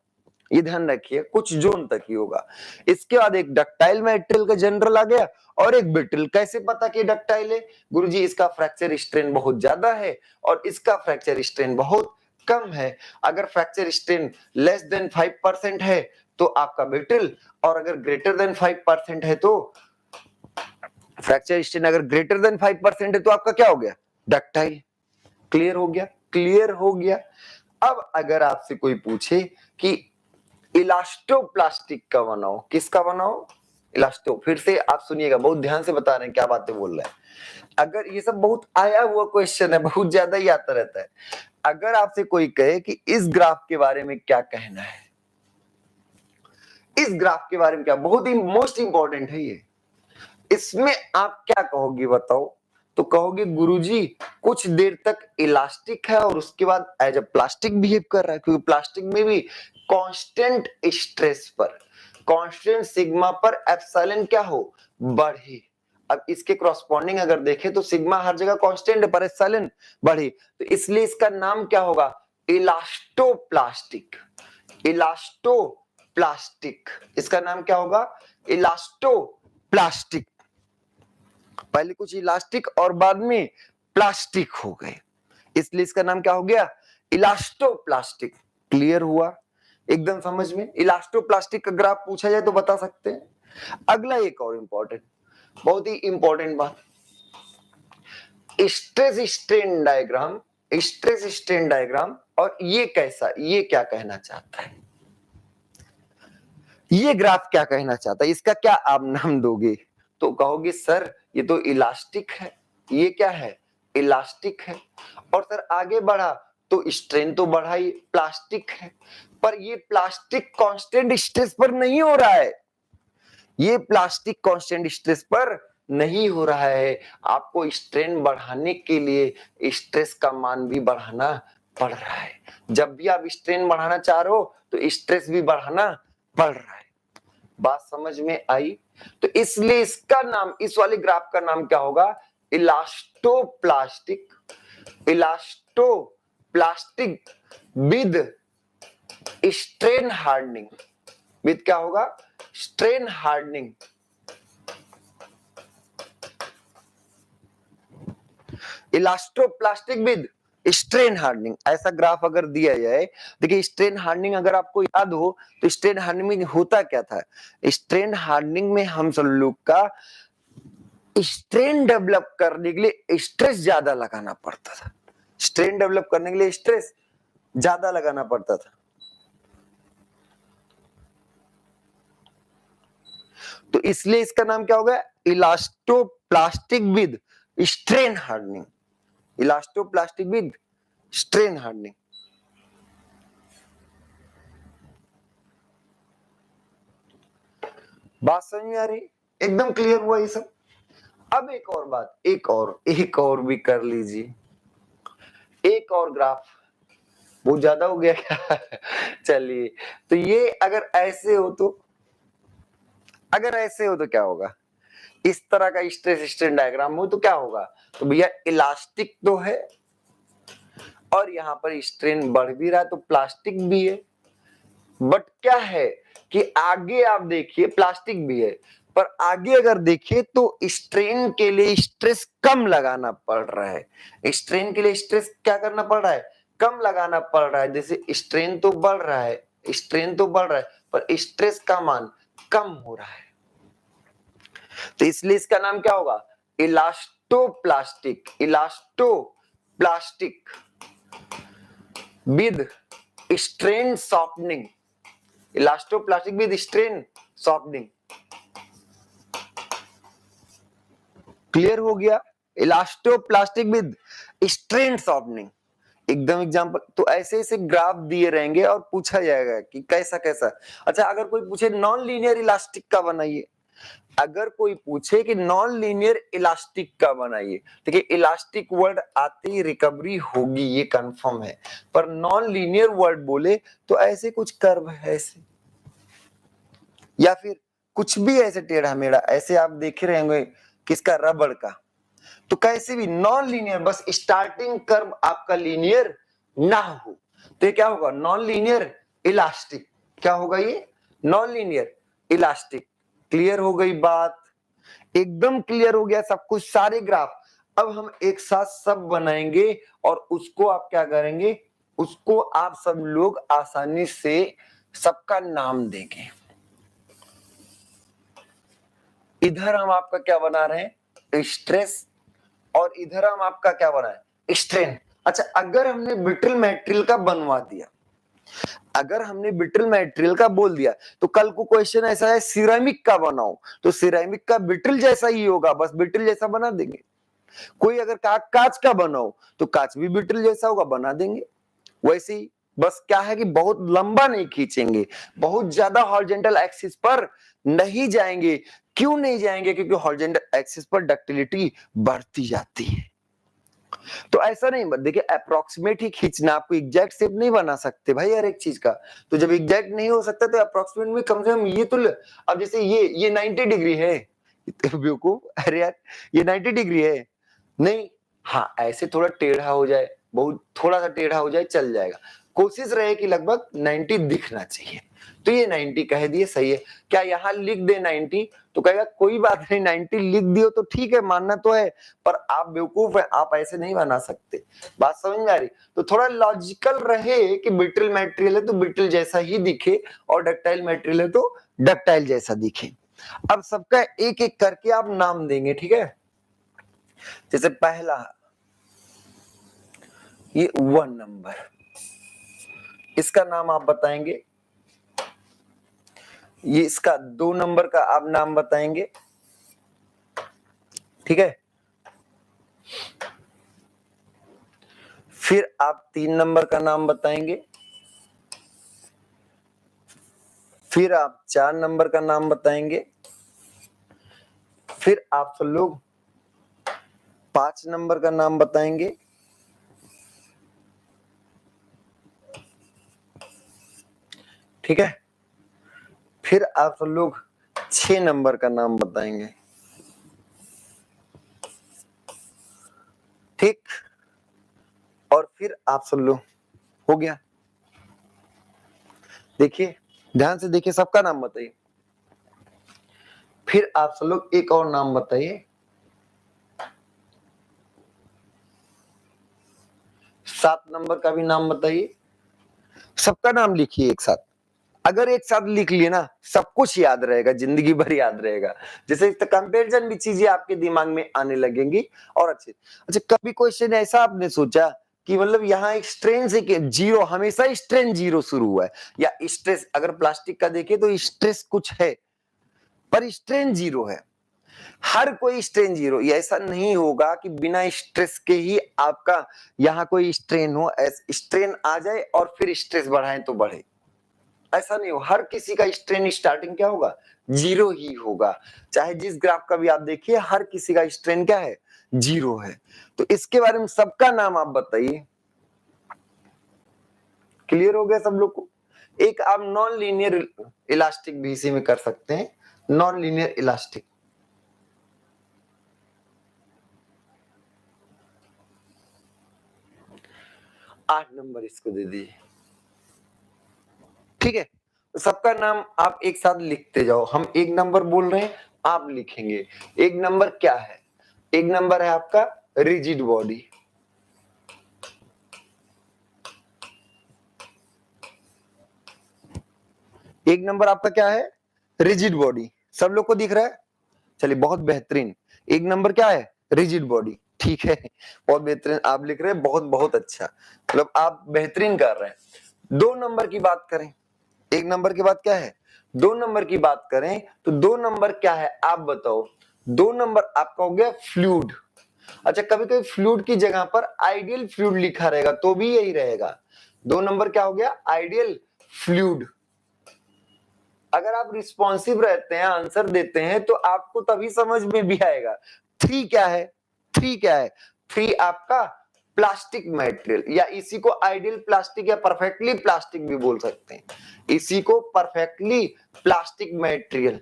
ये ध्यान रखिए, कुछ जोन तक ही होगा। इसके बाद एक डक्टाइल मटेरियल का जनरल आ गया, और एक ब्रिटल। कैसे पता कि डक्टाइल है, गुरुजी इसका फ्रैक्चर स्ट्रेन बहुत ज्यादा है और इसका फ्रैक्चर स्ट्रेन बहुत कम है। अगर फ्रैक्चर स्ट्रेन लेस देन 5% है तो आपका ब्रिटल, और अगर ग्रेटर देन 5% है तो फ्रैक्चर स्ट्रेन अगर ग्रेटर देन 5% है तो आपका क्या हो गया, डक्टाइल। क्लियर हो गया? क्लियर हो गया। अब अगर आपसे कोई पूछे कि इलास्टोप्लास्टिक का बनाओ, किसका बनाओ, इलास्टो, फिर से आप सुनिएगा, बहुत ध्यान से बता रहे हैं क्या बातें बोल रहे हैं। अगर ये सब बहुत आया हुआ क्वेश्चन है, बहुत ज्यादा ही आता रहता है। अगर आपसे कोई कहे कि इस ग्राफ के बारे में क्या कहना है, इस ग्राफ के बारे में क्या, बहुत ही मोस्ट इंपॉर्टेंट है ये, इसमें आप क्या कहोगे बताओ? तो कहोगे गुरुजी कुछ देर तक इलास्टिक है और उसके बाद एज अ प्लास्टिक बिहेव कर रहा है, क्योंकि प्लास्टिक में भी कांस्टेंट स्ट्रेस पर, कांस्टेंट सिग्मा पर एप्सिलॉन क्या हो, बढ़े। अब इसके कॉरस्पॉन्डिंग अगर देखें तो सिग्मा हर जगह कांस्टेंट है पर एप्सिलॉन बढ़े, तो इसलिए इसका नाम क्या होगा, इलास्टोप्लास्टिक। इलास्टोप्लास्टिक, इसका नाम क्या होगा, इलास्टोप्लास्टिक। पहले कुछ इलास्टिक और बाद में प्लास्टिक हो गए, इसलिए इसका नाम क्या हो गया, इलास्टोप्लास्टिक। क्लियर हुआ? एकदम समझ में? इलास्टोप्लास्टिक का ग्राफ पूछा जाए तो बता सकते हैं। अगला एक और इंपॉर्टेंट, बहुत ही इंपॉर्टेंट बात, stress strain diagram. Stress strain diagram, और ये कैसा, ये क्या कहना चाहता है, ये ग्राफ क्या कहना चाहता है, इसका क्या आप नाम दोगे? तो कहोगे सर ये तो इलास्टिक है, ये क्या है, इलास्टिक है। और सर आगे बढ़ा तो स्ट्रेन तो बढ़ा ही, प्लास्टिक है, पर ये प्लास्टिक कांस्टेंट स्ट्रेस पर नहीं हो रहा है, ये प्लास्टिक कांस्टेंट स्ट्रेस पर नहीं हो रहा है। आपको स्ट्रेन बढ़ाने के लिए स्ट्रेस का मान भी बढ़ाना पड़ रहा है। जब भी आप स्ट्रेन बढ़ाना चाह रहे हो तो स्ट्रेस भी बढ़ाना पड़ रहा है। बात समझ में आई? तो इसलिए इसका नाम, इस वाले ग्राफ का नाम क्या होगा? Elastoplastic, elastoplastic with strain hardening, with क्या होगा? Strain hardening. Elastoplastic with strain hardening, ऐसा ग्राफ अगर दिया जाए, देखिए स्ट्रेन हार्डनिंग अगर आपको याद हो तो स्ट्रेन हार्डनिंग में होता क्या था? स्ट्रेन हार्डनिंग में हम सब लोग का स्ट्रेन डेवलप करने के लिए स्ट्रेस ज्यादा लगाना पड़ता था, स्ट्रेन डेवलप करने के लिए स्ट्रेस ज्यादा लगाना पड़ता था। तो इसलिए इसका नाम क्या होगा? Elastoplastic with strain hardening, elastoplastic with strain hardening. बात समझ में आ रही? एकदम क्लियर हुआ ये सब? अब एक और बात, एक और भी कर लीजिए, एक और ग्राफ। बहुत ज्यादा हो गया क्या? चलिए, तो ये अगर ऐसे हो तो, अगर ऐसे हो तो क्या होगा? इस तरह का स्ट्रेस स्ट्रेन डायग्राम हो तो क्या होगा? तो भैया इलास्टिक तो है और यहां पर स्ट्रेन बढ़ भी रहा है तो प्लास्टिक भी है, बट क्या है कि आगे आप देखिए प्लास्टिक भी है, पर आगे अगर देखिए तो स्ट्रेन के लिए स्ट्रेस कम लगाना पड़ रहा है। स्ट्रेन के लिए स्ट्रेस क्या करना पड़ रहा है? कम लगाना पड़ रहा है। जैसे स्ट्रेन तो बढ़ रहा है, स्ट्रेन तो बढ़ रहा है, पर स्ट्रेस का मान कम हो रहा है। तो इसलिए इसका नाम क्या होगा? Elastoplastic, elastoplastic with strain softening, elastoplastic with strain softening. Clear हो गया? इलास्टोप्लास्टिक विद स्ट्रेन सॉफ्टनिंग, एकदम एग्जांपल। तो ऐसे ऐसे ग्राफ दिए रहेंगे और पूछा जाएगा कि कैसा कैसा। अच्छा, अगर कोई पूछे नॉन लीनियर इलास्टिक का बनाइए, अगर कोई पूछे कि नॉन लीनियर इलास्टिक का बनाइए, देखिए इलास्टिक वर्ड आते ही रिकवरी होगी, ये कंफर्म है, पर नॉन लीनियर वर्ड बोले तो ऐसे कुछ कर्व है ऐसे, या फिर कुछ भी ऐसे टेढ़ा मेढ़ा, ऐसे आप देखे रहेंगे किसका? रबड़ का। तो कैसे भी नॉन लीनियर, बस स्टार्टिंग कर्व आपका लीनियर ना हो तो ये क्या होगा? Non linear elastic. क्या होगा ये? Non linear elastic. क्लियर हो गई बात? एकदम क्लियर हो गया सब कुछ, सारे ग्राफ। अब हम एक साथ सब बनाएंगे और उसको आप क्या करेंगे? उसको आप सब लोग आसानी से सबका नाम देंगे। इधर हम आपका क्या बना रहे हैं? स्ट्रेस, और इधर हम आपका क्या बना है? स्ट्रेन। अच्छा, अगर हमने ब्रिटल मटेरियल का बनवा दिया, अगर हमने ब्रिटल मटेरियल का बोल दिया तो कल को क्वेश्चन ऐसा है सिरेमिक का बनाओ, तो सिरेमिक का ब्रिटल जैसा ही होगा, बस ब्रिटल जैसा बना देंगे। कोई अगर कांच का बनाओ तो कांच भी ब्रिटल जैसा होगा, बना देंगे। वैसे ही बस क्या है कि बहुत लंबा नहीं खींचेंगे, बहुत ज्यादा हॉरिजॉन्टल एक्सिस पर नहीं जाएंगे। क्यों नहीं जाएंगे? क्योंकि हॉरिजॉन्टल एक्सिस पर डक्टिलिटी बढ़ती जाती है। तो ऐसा नहीं, देखिए अप्रोक्सीमेट ही खींचना, आपको एग्जैक्ट शेप नहीं बना सकते भाई हर एक चीज का। तो जब एग्जैक्ट नहीं हो सकता तो अप्रोक्सीमेट में कम से कम ये तो अब जैसे ये 90 डिग्री है, बेवकूफ, अरे यार ये 90 डिग्री है नहीं, हाँ ऐसे थोड़ा टेढ़ा हो जाए, बहुत थोड़ा सा टेढ़ा हो जाए चल जाएगा। कोशिश रहे कि लगभग 90 दिखना चाहिए। तो ये 90 कह दिए, सही है। क्या यहाँ लिख दे 90 तो कहेगा कोई बात नहीं, 90 लिख दियो तो ठीक है, मानना तो है, पर आप बेवकूफ है, आप ऐसे नहीं बना सकते। बात समझ में आ रही? तो थोड़ा लॉजिकल रहे कि ब्रिटल मटेरियल है तो ब्रिटल जैसा ही दिखे, और डक्टाइल मटेरियल है तो डक्टाइल जैसा दिखे। अब सबका एक एक करके आप नाम देंगे, ठीक है? जैसे पहला ये 1 नंबर, इसका नाम आप बताएंगे। ये इसका 2 नंबर का आप नाम बताएंगे, ठीक है? फिर आप 3 नंबर का नाम बताएंगे, फिर आप 4 नंबर का नाम बताएंगे, फिर आप सब लोग 5 नंबर का नाम बताएंगे, ठीक है। फिर आप सब लोग 6 नंबर का नाम बताएंगे, ठीक। और फिर आप सब लोग, हो गया। देखिए ध्यान से देखिए, सबका नाम बताइए। फिर आप सब लोग एक और नाम बताइए, 7 नंबर का भी नाम बताइए। सबका नाम लिखिए एक साथ। अगर एक साथ लिख लिए ना, सब कुछ याद रहेगा, जिंदगी भर याद रहेगा। जैसे कंपैरिजन भी चीजें आपके दिमाग में आने लगेंगी और अच्छे। अच्छा, कभी क्वेश्चन ऐसा आपने सोचा कि मतलब यहाँ एक स्ट्रेन से जीरो, हमेशा स्ट्रेन जीरो शुरू हुआ है, या स्ट्रेस अगर प्लास्टिक का देखे तो स्ट्रेस कुछ है पर स्ट्रेन जीरो है। हर कोई स्ट्रेन जीरो, ये ऐसा नहीं होगा कि बिना स्ट्रेस के ही आपका यहाँ कोई स्ट्रेन हो, स्ट्रेन आ जाए और फिर स्ट्रेस बढ़ाए तो बढ़े, ऐसा नहीं हो। हर किसी का स्ट्रेन स्टार्टिंग क्या होगा, जीरो ही होगा। चाहे जिस ग्राफ का भी आप देखिए, हर किसी का स्ट्रेन क्या है, जीरो है। तो इसके बारे में सबका नाम आप बताइए। क्लियर हो गया सब लोग को। एक आप नॉन लीनियर इलास्टिक भी इसी में कर सकते हैं, नॉन लीनियर इलास्टिक। आठ नंबर इसको दे दीजिए, ठीक है। तो सबका नाम आप एक साथ लिखते जाओ। हम एक नंबर बोल रहे हैं, आप लिखेंगे। एक नंबर क्या है, एक नंबर है आपका रिजिड बॉडी। एक नंबर आपका क्या है, रिजिड बॉडी। सब लोग को दिख रहा है, चलिए बहुत बेहतरीन। एक नंबर क्या है, रिजिड बॉडी, ठीक है। बहुत बेहतरीन आप लिख रहे हैं, बहुत बहुत अच्छा, मतलब आप बेहतरीन कर रहे हैं। 2 नंबर की बात करें, एक नंबर के बाद क्या है, 2 नंबर की बात करें तो 2 नंबर क्या है आप बताओ। 2 नंबर आपका हो गया फ्लूइड। अच्छा, कभी कभी फ्लूइड की जगह पर आइडियल फ्लूइड लिखा रहेगा तो भी यही रहेगा। 2 नंबर क्या हो गया, आइडियल फ्लूइड। अगर आप रिस्पॉन्सिव रहते हैं, आंसर देते हैं, तो आपको तभी समझ में भी आएगा। 3 क्या है, 3 क्या है, 3 आपका प्लास्टिक मटेरियल, या इसी को आइडियल प्लास्टिक या परफेक्टली प्लास्टिक भी बोल सकते हैं। इसी को परफेक्टली प्लास्टिक मटेरियल,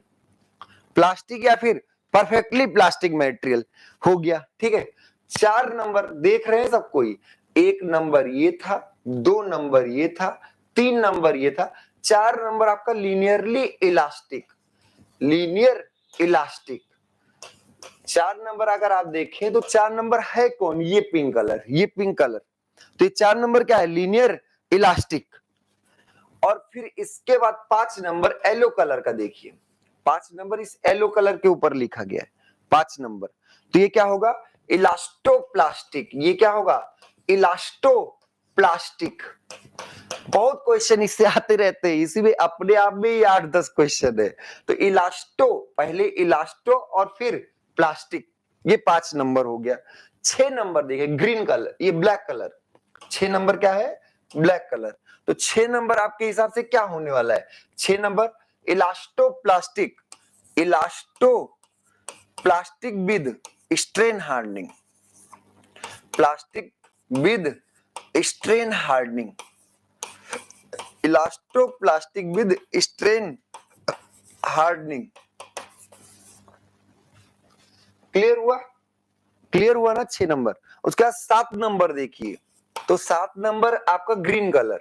प्लास्टिक या फिर परफेक्टली प्लास्टिक मटेरियल हो गया, ठीक है। 4 नंबर देख रहे हैं सब कोई। 1 नंबर ये था, 2 नंबर ये था, 3 नंबर ये था, 4 नंबर आपका linearly elastic, linear elastic. 4 number अगर आप देखें तो 4 नंबर है कौन, ये पिंक कलर, ये पिंक कलर। तो ये 4 नंबर क्या है, लीनियर इलास्टिक। और फिर इसके बाद 5 नंबर येलो कलर का देखिए, 5 नंबर इस येलो कलर के ऊपर लिखा गया है, 5 नंबर। तो ये क्या होगा, इलास्टोप्लास्टिक। ये क्या होगा, इलास्टोप्लास्टिक। बहुत क्वेश्चन इससे आते रहते हैं, इसी में अपने आप में ही 8-10 क्वेश्चन है। तो इलास्टो, पहले इलास्टो और फिर प्लास्टिक, ये 5 नंबर हो गया। 6 नंबर देखिए, ग्रीन कलर, ये ब्लैक कलर। 6 नंबर क्या है, ब्लैक कलर। तो 6 नंबर आपके हिसाब से क्या होने वाला है, 6 number elastoplastic, elastoplastic with strain hardening, plastic with strain hardening, elastoplastic with strain hardening. Clear हुआ, क्लियर हुआ ना 6 नंबर। उसके बाद 7 नंबर देखिए, तो 7 नंबर आपका ग्रीन कलर,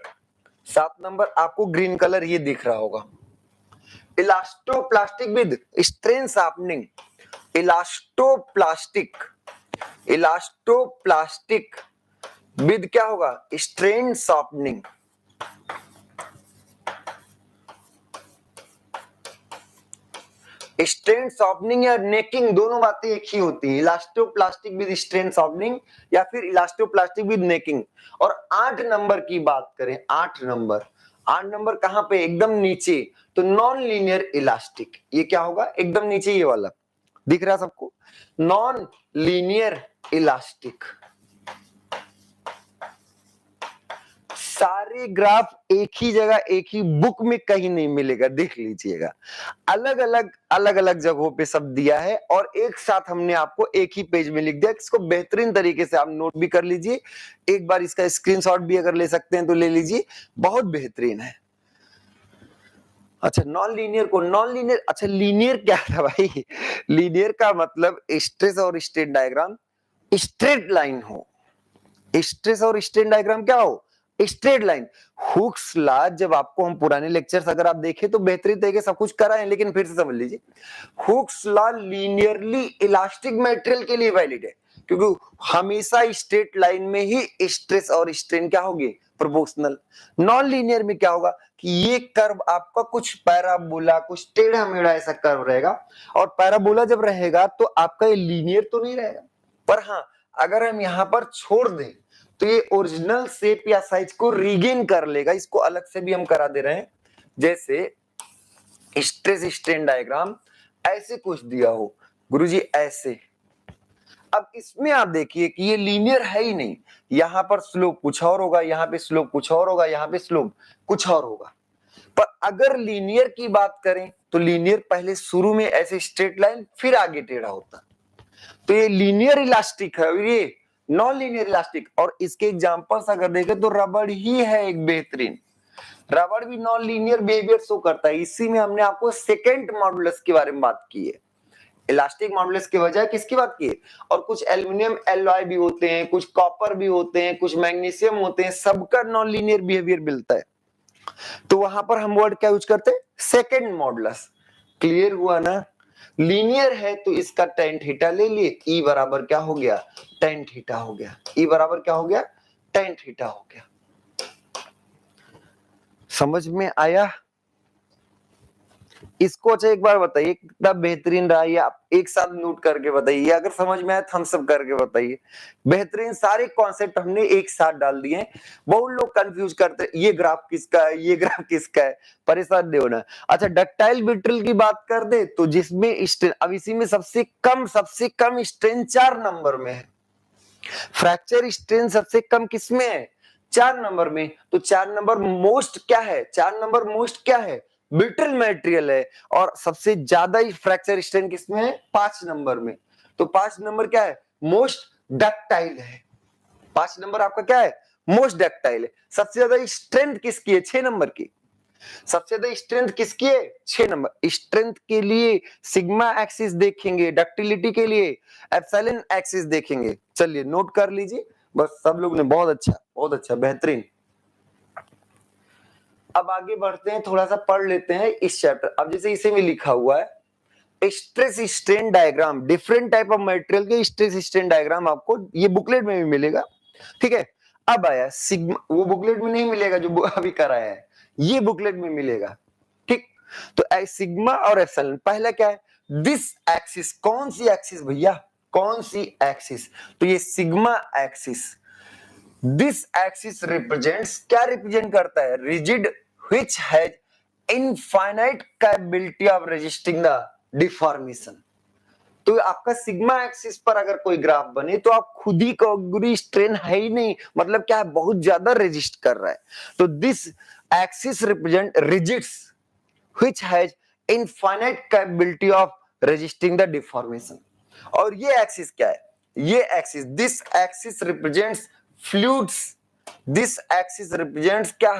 7 नंबर आपको ग्रीन कलर ये दिख रहा होगा, elastoplastic with strain sharpening, elastoplastic, elastoplastic with क्या होगा, स्ट्रेन शार्पनिंग। स्ट्रेन शॉर्पनिंग या नेकिंग दोनों बातें एक ही होती है, इलास्टोप्लास्टिक विद स्ट्रेन शॉर्पनिंग या फिर इलास्टोप्लास्टिक विद नेकिंग। और 8 नंबर की बात करें, 8 नंबर, 8 नंबर कहां पे, एकदम नीचे, तो नॉन लीनियर इलास्टिक। ये क्या होगा, एकदम नीचे ये वाला दिख रहा है सबको, नॉन लीनियर इलास्टिक। सारे ग्राफ एक ही जगह, एक ही बुक में कहीं नहीं मिलेगा, देख लीजिएगा। अलग अलग जगहों पे सब दिया है और एक साथ हमने आपको एक ही पेज में लिख दिया। इसको बेहतरीन तरीके से आप नोट भी कर लीजिए, एक बार इसका स्क्रीनशॉट भी अगर ले सकते हैं तो ले लीजिए, बहुत बेहतरीन है। अच्छा, नॉन लीनियर, अच्छा लीनियर क्या था भाई? लीनियर का मतलब स्ट्रेस और स्ट्रेन डायग्राम स्ट्रेट लाइन हो। स्ट्रेस और स्ट्रेन डायग्राम क्या हो? Straight line. हुक्स लॉ जब आपको हम पुराने लेक्चर्स अगर आप देखें तो बेहतरीन तरीके सब कुछ करा है, लेकिन फिर से समझ लीजिए, Hooke's law linearly elastic material के लिए वैलिड है, क्योंकि हमेशा स्ट्रेट लाइन में ही स्ट्रेस और स्ट्रेन क्या होगी? प्रोपोर्शनल। नॉन लीनियर में क्या होगा कि ये कर्व आपका कुछ पैराबोला, कुछ टेढ़ा मेढ़ा ऐसा कर्व रहेगा, और पैराबोला जब रहेगा तो आपका ये लीनियर तो नहीं रहेगा, पर हाँ अगर हम यहां पर छोड़ दें तो ये ओरिजिनल शेप या साइज को रीगेन कर लेगा। इसको अलग से भी हम करा दे रहे हैं, जैसे स्ट्रेस स्ट्रेन डायग्राम ऐसे कुछ दिया हो गुरुजी, ऐसे। अब इसमें आप देखिए कि ये लीनियर है ही नहीं, यहां पर स्लोप कुछ और होगा, यहाँ पे स्लोप कुछ और होगा, यहाँ पे स्लोप कुछ और होगा। पर अगर लीनियर की बात करें तो लीनियर पहले शुरू में ऐसे स्ट्रेट लाइन फिर आगे टेढ़ा होता, तो ये लीनियर इलास्टिक है, ये नॉन लीनियर इलास्टिक। और इसके एग्जांपल्स अगर देखें तो रबड़ ही है एक बेहतरीन, रबड़ भी नॉन लीनियर बिहेवियर शो करता है। इसी में हमने आपको सेकंड मॉडुलस के बारे में बात की है, इलास्टिक मॉडुलस की बजाय किसकी बात की है? और कुछ एल्युमिनियम एलॉय भी होते हैं, कुछ कॉपर भी होते हैं, कुछ मैग्नीशियम होते हैं, सबका नॉन लीनियर बिहेवियर मिलता है। तो वहां पर हम वर्ड क्या यूज करते हैं? Second modulus. क्लियर हुआ ना? लीनियर है तो इसका tan थीटा ले लिए, ई बराबर क्या हो गया? tan थीटा हो गया। ई बराबर क्या हो गया? tan थीटा हो गया। समझ में आया? इसको अच्छा एक बार बताइए कितना बेहतरीन रहा ये, आप एक साथ नोट करके बताइए, अगर समझ में आया थम्स अप करके बताइए। बेहतरीन सारे कॉन्सेप्ट हमने एक साथ डाल दिए हैं। बहुत लोग कंफ्यूज करते ये ग्राफ किसका है, ये ग्राफ किसका है, परेशान नहीं होना। अच्छा, डक्टाइल ब्रिटल की बात कर दे तो जिसमें स्ट्रेन, अब इसी में सबसे कम स्ट्रेन 4 नंबर में है। फ्रैक्चर स्ट्रेन सबसे कम किसमें है? 4 नंबर में। तो 4 नंबर मोस्ट क्या है? 4 नंबर मोस्ट क्या है? ब्रिटल मटेरियल है। और सबसे ज्यादा ही फ्रैक्चर स्ट्रेन किसमें है? 5 नंबर में। तो 5 नंबर क्या है? मोस्ट डक्टाइल है। 5 नंबर आपका क्या है? मोस्ट डक्टाइल है। सबसे ज्यादा स्ट्रेंथ किसकी है? 6 नंबर की। सबसे ज्यादा स्ट्रेंथ किसकी है? 6 नंबर। स्ट्रेंथ के लिए सिग्मा एक्सिस देखेंगे, डक्टिलिटी के लिए एप्सिलॉन एक्सिस देखेंगे। चलिए नोट कर लीजिए बस, सब लोग ने बहुत अच्छा बेहतरीन। अब आगे बढ़ते हैं, थोड़ा सा पढ़ लेते हैं इस चैप्टर। अब जैसे इसे में लिखा हुआ है stress strain diagram, different type of material के स्ट्रेस स्ट्रेन डायग्राम आपको ये बुकलेट में भी मिलेगा, ठीक है। अब आया सिग्मा, वो बुकलेट में नहीं मिलेगा जो अभी कराया है, ये बुकलेट में मिलेगा, ठीक। तो सिग्मा और एप्सिलॉन, पहला क्या है? दिस एक्सिस, कौन सी एक्सिस भैया? कौन सी एक्सिस? तो ये sigma axis. This axis represents, क्या रिप्रेजेंट करता है? Rigid which has infinite capability of resisting the deformation. तो आपका सिग्मा एक्सिस पर अगर कोई ग्राफ बने तो आप खुद ही कहोगे स्ट्रेन है ही नहीं, मतलब क्या है? बहुत ज्यादा रेजिस्ट कर रहा है। तो this axis represent रिजिड्स which has infinite capability of resisting the deformation. और ये एक्सिस क्या है? ये axis, this axis represents fluids. This axis represents क्या?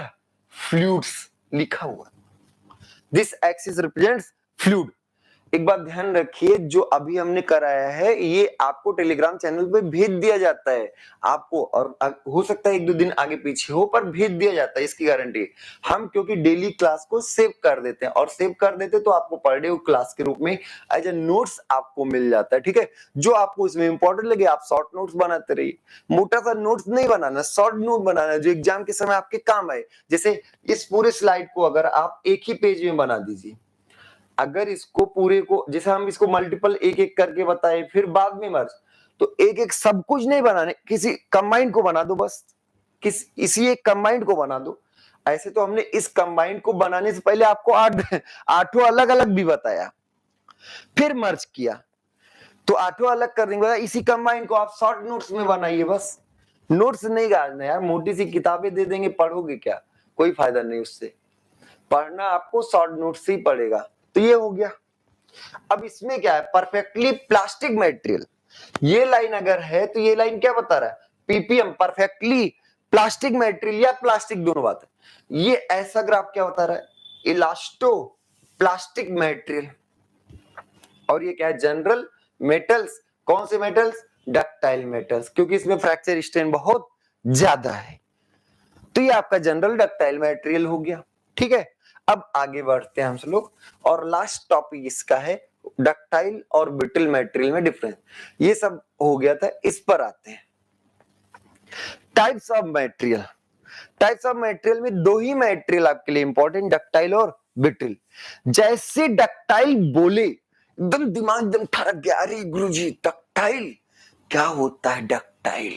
फ्लूइड्स लिखा हुआ। This axis represents fluid. एक बात ध्यान रखिए, जो अभी हमने कराया है ये आपको टेलीग्राम चैनल पे भेज दिया जाता है आपको, और हो सकता है 1-2 दिन आगे पीछे हो पर भेज दिया जाता है, इसकी गारंटी हम, क्योंकि डेली क्लास को सेव कर देते हैं, और सेव कर देते तो आपको पर डे क्लास के रूप में एज ए नोट्स आपको मिल जाता है, ठीक है। जो आपको इसमें इंपॉर्टेंट लगे आप शॉर्ट नोट्स बनाते रहिए, मोटा सा नोट्स नहीं बनाना, शॉर्ट नोट बनाना जो एग्जाम के समय आपके काम आए। जैसे इस पूरे स्लाइड को अगर आप एक ही पेज में बना दीजिए, अगर इसको पूरे को, जैसे हम इसको मल्टीपल एक एक करके बताए फिर बाद में मर्ज, तो एक एक सब कुछ नहीं बनाने, किसी कंबाइंड को बना दो बस, इसी एक कंबाइंड को बना दो। ऐसे तो हमने इस कंबाइंड को बनाने से पहले आपको आठों अलग अलग भी बताया, फिर मर्ज किया, तो आठों अलग करने के बाद इसी कंबाइंड को आप शॉर्ट नोट्स में बनाइए बस। नोट्स नहीं गाड़ना यार, मोटी सी किताबें दे देंगे, पढ़ोगे क्या, कोई फायदा नहीं उससे। पढ़ना आपको शॉर्ट नोट्स ही पड़ेगा। तो ये हो गया। अब इसमें क्या है, परफेक्टली प्लास्टिक मटेरियल, ये लाइन अगर है तो ये लाइन क्या बता रहा है, पीपीएम परफेक्टली प्लास्टिक मटेरियल या प्लास्टिक दोनों बात है। ये ऐसा ग्राफ क्या बता रहा है, इलास्टो प्लास्टिक मटेरियल। और ये क्या है, जनरल मेटल्स, कौन से मेटल्स, डक्टाइल मेटल्स, क्योंकि इसमें फ्रैक्चर स्ट्रेन बहुत ज्यादा है। तो ये आपका जनरल डक्टाइल मटेरियल हो गया। ठीक है, अब आगे बढ़ते हैं हम लोग, और लास्ट टॉपिक इसका है डक्टाइल और ब्रिटल मटेरियल में डिफरेंस। ये सब हो गया था, इस पर आते हैं types of material. Types of material में दो ही मटेरियल आपके लिए इंपॉर्टेंट, डक्टाइल और ब्रिटल। जैसे डक्टाइल बोले एकदम दिमाग एकदम ठरक गया, अरे गुरुजी डक्टाइल क्या होता है, डक्टाइल।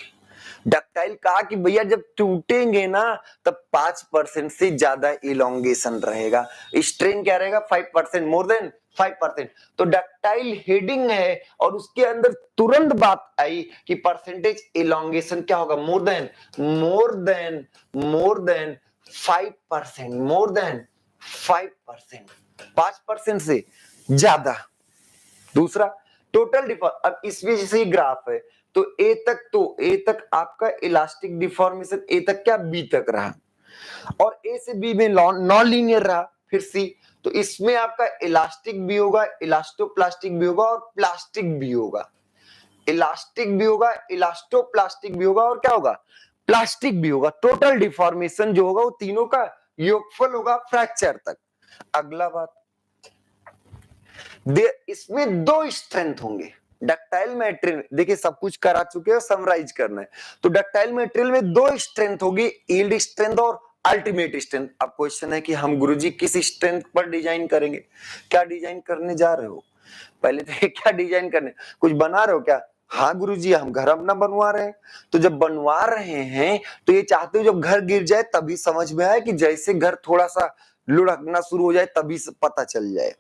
डक्टाइल कहा कि भैया जब टूटेंगे ना तब 5% से ज्यादा इलोंगेशन रहेगा, स्ट्रेन क्या रहेगा 5%, मोर देन 5%। तो डक्टाइल हेडिंग है और उसके अंदर तुरंत बात आई कि परसेंटेज इलोंगेशन क्या होगा, मोर देन 5%, मोर देन 5%, 5% से ज्यादा। दूसरा टोटल डिफॉर्म, अब इस वजह से ग्राफ है तो ए तक आपका इलास्टिक डिफॉर्मेशन, ए तक क्या बी तक रहा, और ए से बी में नॉन लीनियर रहा, फिर सी। तो इसमें आपका इलास्टिक भी होगा, इलास्टोप्लास्टिक भी होगा और प्लास्टिक भी होगा। इलास्टिक भी होगा, इलास्टोप्लास्टिक भी होगा और क्या होगा, प्लास्टिक भी होगा। टोटल डिफॉर्मेशन जो होगा वो तीनों का योगफल होगा फ्रैक्चर तक। अगला बात, इसमें दो स्ट्रेंथ होंगे डक्टाइल मटेरियल। देखिए सब कुछ करा चुके हैं, समराइज करना है। तो डक्टाइल मटेरियल में दो स्ट्रेंथ होगी, यील्ड स्ट्रेंथ और अल्टीमेट स्ट्रेंथ। अब क्वेश्चन है कि हम गुरुजी किस स्ट्रेंथ पर डिजाइन करेंगे, क्या डिजाइन करने जा रहे हो, पहले तो क्या डिजाइन करने, कुछ बना रहे हो क्या। हाँ गुरुजी हम घर अपना बनवा रहे हैं। तो जब बनवा रहे हैं तो ये चाहते हो जब घर गिर जाए तभी समझ में आए, कि जैसे घर थोड़ा सा लुढ़कना शुरू हो जाए तभी पता चल जाए।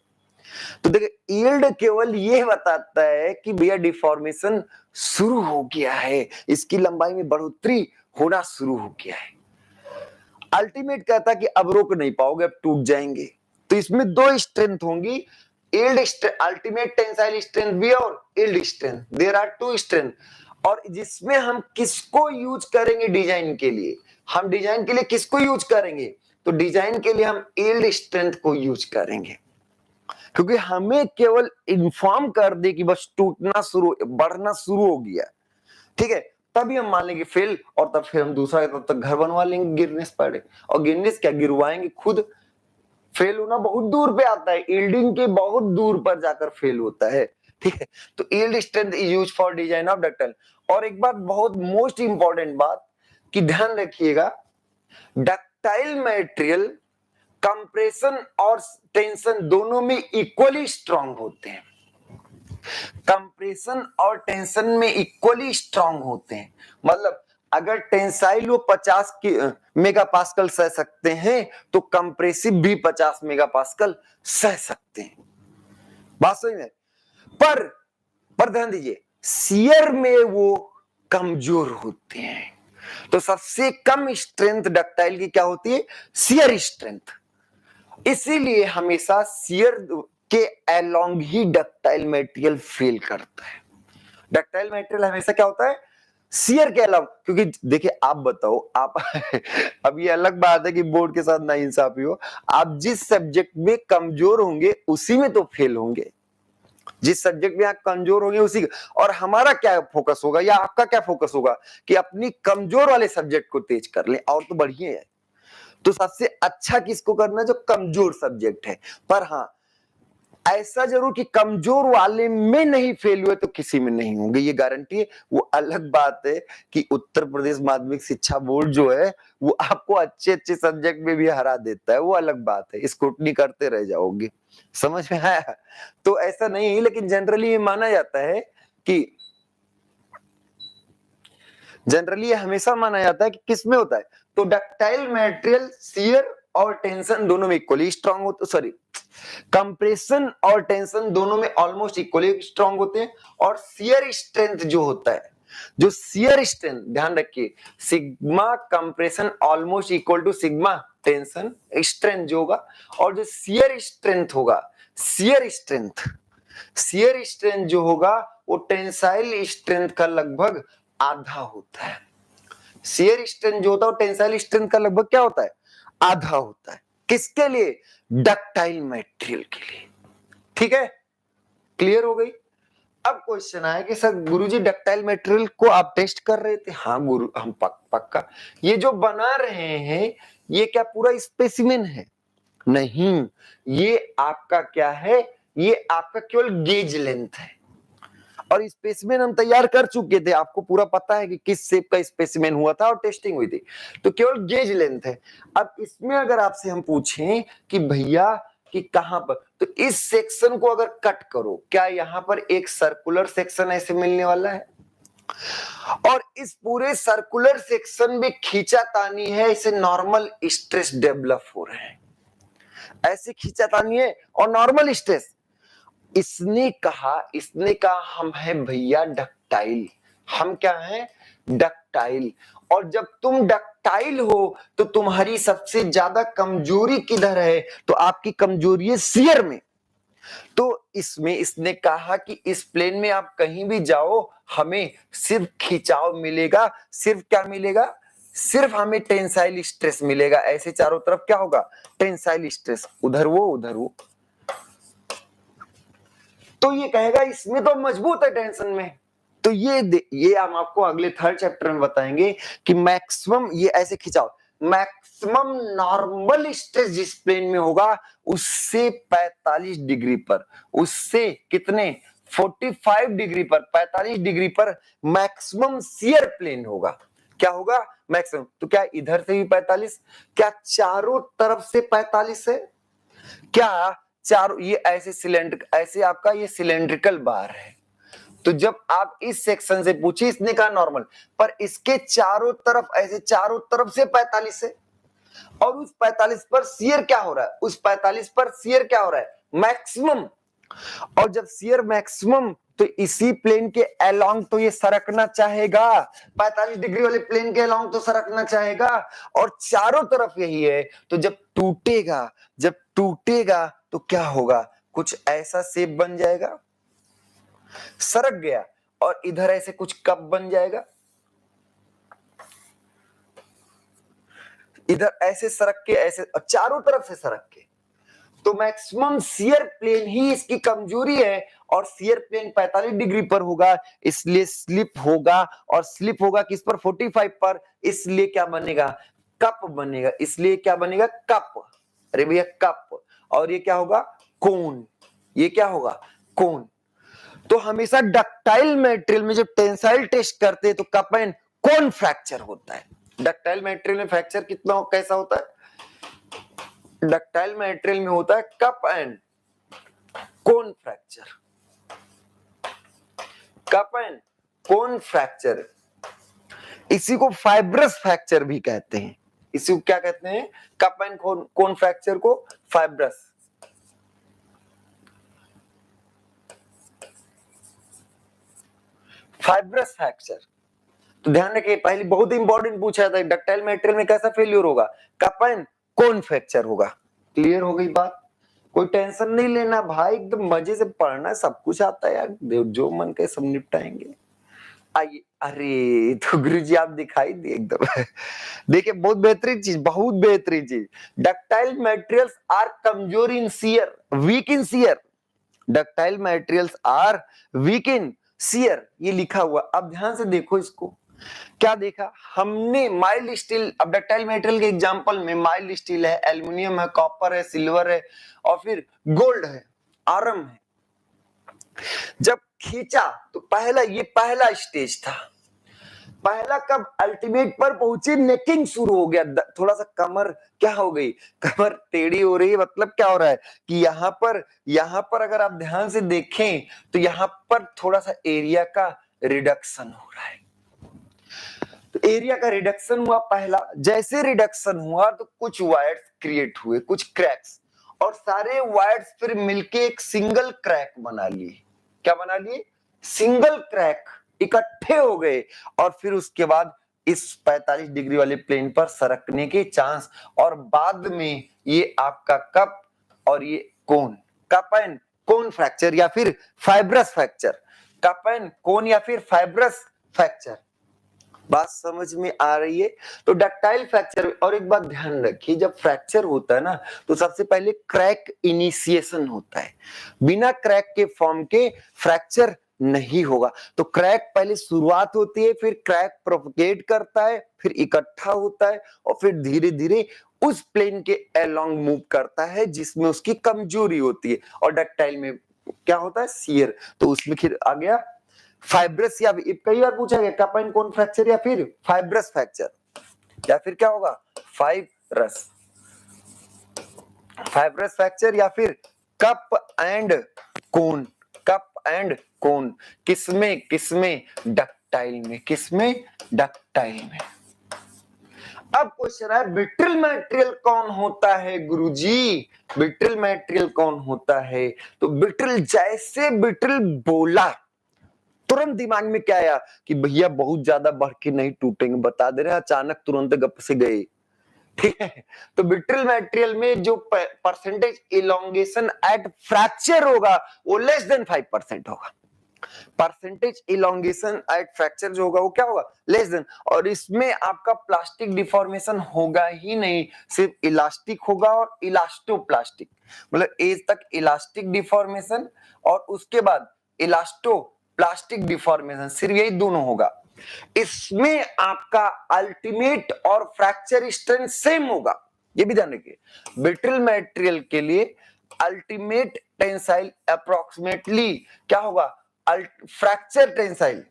तो देखिए यील्ड केवल ये बताता है कि भैया डिफॉर्मेशन शुरू हो गया है, इसकी लंबाई में बढ़ोतरी होना शुरू हो गया है। अल्टीमेट कहता है कि अब रोक नहीं पाओगे, अब टूट जाएंगे। तो इसमें दो स्ट्रेंथ होंगी, yield strength, ultimate tensile strength भी और yield strength, there are two strength. और जिसमें हम किसको यूज करेंगे डिजाइन के लिए, हम डिजाइन के लिए किसको यूज करेंगे, तो डिजाइन के लिए हम यील्ड स्ट्रेंथ को यूज करेंगे, क्योंकि हमें केवल इन्फॉर्म कर दे कि बस टूटना शुरू, बढ़ना शुरू हो गया, ठीक है, तभी हम मान लेंगे फेल, और तब फिर हम दूसरा तब तक घर बनवा लेंगे गिरने से पहले। और गिरने से क्या, गिरवाएंगे खुद। फेल होना बहुत दूर पे आता है, यील्डिंग के बहुत दूर पर जाकर फेल होता है, ठीक है। तो yield strength is used for design of ductile. और एक बात बहुत मोस्ट इंपॉर्टेंट बात कि ध्यान रखिएगा, डक्टाइल मटेरियल कंप्रेशन और टेंशन दोनों में इक्वली स्ट्रांग होते हैं, कंप्रेशन और टेंशन में इक्वली स्ट्रांग होते हैं। मतलब अगर टेंसाइल वो 50 मेगापास्कल सह सकते हैं तो कंप्रेसिव भी 50 मेगापास्कल सह सकते हैं, बात सही है। पर ध्यान दीजिए शियर में वो कमजोर होते हैं। तो सबसे कम स्ट्रेंथ डक्टाइल की क्या होती है, शियर स्ट्रेंथ। इसीलिए हमेशा शियर के अलोंग ही डक्टाइल मटेरियल फेल करता है। डक्टाइल मटेरियल हमेशा क्या होता है, शियर के अलावा। क्योंकि देखिए आप बताओ, आप अब ये अलग बात है कि बोर्ड के साथ नाइंसाफी हो, आप जिस सब्जेक्ट में कमजोर होंगे उसी में तो फेल होंगे, जिस सब्जेक्ट में आप कमजोर होंगे उसी का। और हमारा क्या फोकस होगा या आपका क्या फोकस होगा कि अपनी कमजोर वाले सब्जेक्ट को तेज कर ले, और तो बढ़िया है। तो सबसे अच्छा किसको करना है, जो कमजोर सब्जेक्ट है। पर हाँ ऐसा जरूर कि कमजोर वाले में नहीं फेल हुए तो किसी में नहीं होंगे, ये गारंटी है। वो अलग बात है कि उत्तर प्रदेश माध्यमिक शिक्षा बोर्ड जो है वो आपको अच्छे अच्छे सब्जेक्ट में भी हरा देता है, वो अलग बात है, स्क्रूटनी करते रह जाओगे, समझ में आया। तो ऐसा नहीं है, लेकिन जनरली ये माना जाता है कि जनरली हमेशा माना जाता है कि किसमें होता है, तो डक्टाइल मटेरियल शियर और टेंशन दोनों में इक्वली स्ट्रांग होते, सॉरी कंप्रेशन और टेंशन दोनों में ऑलमोस्ट इक्वली स्ट्रांग होते हैं। और शियर स्ट्रेंथ जो होता है जो शियर स्ट्रेंथ, ध्यान रखिए, sigma compression almost equal to sigma tension strength जो होगा, और जो शियर स्ट्रेंथ होगा, शियर स्ट्रेंथ जो होगा वो टेंसाइल स्ट्रेंथ का लगभग आधा होता है। शियर स्ट्रेंथ जो होता है वो टेंसाइल स्ट्रेंथ का लगभग क्या होता है, आधा होता है। किसके लिए, डक्टाइल मटेरियल के लिए। ठीक है, क्लियर हो गई। अब क्वेश्चन आया कि सर गुरुजी डक्टाइल मटेरियल को आप टेस्ट कर रहे थे। हाँ गुरु, हम पक्का। ये जो बना रहे हैं ये क्या पूरा स्पेसिमेन है? नहीं, ये आपका क्या है, ये आपका केवल गेज लेंथ है। और स्पेसिमेन हम तैयार कर चुके थे, आपको पूरा पता है कि किस शेप का स्पेसिमेन हुआ था और टेस्टिंग हुई थी, तो केवल गेज लेंथ है। अब इसमें अगर आपसे हम पूछें कि भैया कि कहां पर, तो इस सेक्शन को अगर कट करो, क्या यहां पर एक सर्कुलर सेक्शन ऐसे मिलने वाला है? और इस पूरे सर्कुलर सेक्शन में खींचातानी है, इसे नॉर्मल स्ट्रेस डेवलप हो रहे हैं, ऐसे खींचातानी है और नॉर्मल स्ट्रेस। इसने कहा हम है भैया डक्टाइल, हम क्या है, डक्टाइल। और जब तुम डक्टाइल हो तो तुम्हारी सबसे ज्यादा कमजोरी किधर है, तो आपकी कमजोरी है शियर में। तो इसमें इसने कहा कि इस प्लेन में आप कहीं भी जाओ हमें सिर्फ खिंचाव मिलेगा, सिर्फ क्या मिलेगा, सिर्फ हमें टेंसाइल स्ट्रेस मिलेगा। ऐसे चारों तरफ क्या होगा, टेंसाइल स्ट्रेस, उधर वो उधर वो। तो ये कहेगा इसमें तो मजबूत है टेंशन में। तो ये हम आपको अगले थर्ड चैप्टर में बताएंगे कि मैक्सिमम ये ऐसे खिंचाओ, मैक्सिमम नॉर्मल स्ट्रेस जिस प्लेन में होगा उससे 45 डिग्री पर, उससे कितने 45 डिग्री पर, 45 डिग्री पर मैक्सिमम शियर प्लेन होगा। क्या होगा, मैक्सिमम। तो क्या इधर से भी 45, क्या चारों तरफ से 45 है, क्या चारों, ये ऐसे सिलेंडर, ऐसे आपका ये सिलेंड्रिकल बार है। तो जब आप इस सेक्शन से पूछिए, इसने कहा नॉर्मल, पर इसके चारों तरफ ऐसे चारों तरफ से 45 है, और उस 45 पर शियर क्या हो रहा है, उस 45 पर शियर क्या हो रहा है, मैक्सिमम। और जब शियर मैक्सिमम तो इसी प्लेन के अलोंग तो ये सरकना चाहेगा, 45 डिग्री वाले प्लेन के अलोंग तो सरकना चाहेगा, और चारों तरफ यही है। तो जब टूटेगा तो क्या होगा, कुछ ऐसा शेप बन जाएगा, सरक गया, और इधर ऐसे कुछ कप बन जाएगा, इधर ऐसे सरक के ऐसे, और चारों तरफ से सरक के। तो मैक्सिमम शियर प्लेन ही इसकी कमजोरी है, और शियर प्लेन 45 डिग्री पर होगा, इसलिए स्लिप होगा, और स्लिप होगा किस पर, 45 पर, इसलिए क्या बनेगा, कप बनेगा। इसलिए क्या बनेगा, कप। अरे भैया कप, और ये क्या होगा, कोन। ये क्या होगा, कोन। तो हमेशा डक्टाइल मटेरियल में जब टेंसाइल टेस्ट करते हैं तो कप एंड कोन फ्रैक्चर होता है। डक्टाइल मटेरियल में फ्रैक्चर कितना कैसा होता है, डक्टाइल मटेरियल में होता है cup and cone fracture, cup and cone fracture. इसी को फाइब्रस फ्रैक्चर भी कहते हैं। इसी को क्या कहते हैं, कप एंड कोन फ्रैक्चर को फाइब्रस। Fibrous fracture. तो ध्यान रखिए, पहले बहुत इंपॉर्टेंट पूछा था, डक्टाइल मटेरियल में कैसा फेल्यूर होगा, कप एंड कोन फ्रैक्चर होगा। क्लियर हो गई बात, कोई टेंशन नहीं लेना भाई, एकदम मजे से पढ़ना, सब कुछ आता है यार, जो मन के सब निपटाएंगे। आइए, अरे तो गुरुजी आप दिखाई दिए एकदम देखिए, बहुत बेहतरीन चीज, बहुत बेहतरीन चीज। डक्टाइल मटेरियल्स आर कमजोर in shear, weak in shear. Ductile materials are weak in shear, ये लिखा हुआ। अब ध्यान से देखो इसको, क्या देखा हमने, माइल्ड स्टील। अब डक्टाइल मटेरियल के एग्जांपल में माइल्ड स्टील है, एल्युमिनियम है, कॉपर है, सिल्वर है, और फिर गोल्ड है, आयरन है। जब खींचा तो पहला स्टेज था। पहला कब अल्टीमेट पर पहुंची, नेकिंग शुरू हो गया, थोड़ा सा कमर क्या हो गई, कमर टेढ़ी हो रही है। मतलब क्या हो रहा है कि यहाँ पर अगर आप ध्यान से देखें तो यहाँ पर थोड़ा सा एरिया का रिडक्शन हो रहा है। तो एरिया का रिडक्शन हुआ पहला, जैसे रिडक्शन हुआ तो कुछ वायर्स क्रिएट हुए, कुछ क्रैक्स, और सारे वायर्स फिर मिलके एक सिंगल क्रैक बना लिए। क्या बना लिए, सिंगल क्रैक। इकट्ठे हो गए और फिर उसके बाद इस 45 डिग्री वाले प्लेन पर सरकने के चांस, और बाद में ये आपका कप और ये कोन, कप एंड कोन फ्रैक्चर या फिर फाइब्रस फ्रैक्चर, कप एंड कोन या फिर फाइब्रस फ्रैक्चर। बात समझ में आ रही है? तो डक्टाइल फ्रैक्चर, और एक बात ध्यान रखिए, जब फ्रैक्चर होता है ना तो सबसे पहले क्रैक इनिशिएशन होता है, बिना क्रैक के फॉर्म के फ्रैक्चर नहीं होगा। तो क्रैक पहले शुरुआत होती है, फिर क्रैक प्रोपगेट करता है, फिर इकट्ठा होता है और फिर धीरे धीरे उस प्लेन के अलोंग मूव करता है जिसमें उसकी कमजोरी होती है। और डक्टाइल में क्या होता है? शियर। तो उसमें फिर आ गया फाइब्रस, या कई बार पूछा गया कप एंड कोन फ्रैक्चर या फिर फाइब्रस फ्रैक्चर, या फिर क्या होगा? फाइब्रस फाइब्रस फ्रैक्चर या फिर cup and cone, cup and कोन। किसमें किसमें? डक्टाइल में। किसमें? डक्टाइल में। अब क्वेश्चन है ब्रिटल मटेरियल कौन होता है गुरुजी? ब्रिटल मटेरियल कौन होता है? तो ब्रिटल, जैसे ब्रिटल बोला तुरंत दिमाग में क्या आया कि भैया बहुत ज्यादा बढ़ के नहीं टूटेंगे, बता दे रहे हैं, अचानक तुरंत गप से गए। ठीक है, तो ब्रिटल मटेरियल में जो परसेंटेज इलोंगेशन एट फ्रैक्चर होगा वो लेस देन 5% होगा। परसेंटेज इलोंगेशन एट फ्रैक्चर जो होगा वो क्या होगा? Less than. और इसमें आपका प्लास्टिक डिफॉर्मेशन होगा ही नहीं, सिर्फ इलास्टिक होगा और इलास्टोप्लास्टिक, मतलब एज तक इलास्टिक डिफॉर्मेशन और उसके बाद इलास्टो प्लास्टिक डिफॉर्मेशन, सिर्फ यही दोनों होगा। इसमें आपका अल्टीमेट और फ्रैक्चर स्ट्रेंथ सेम होगा, ये भी ध्यान रखिए। ब्रिटल मटेरियल के लिए अल्टीमेट टेंसाइल अप्रोक्सीमेटली क्या होगा? फ्रैक्चर टेंसाइल,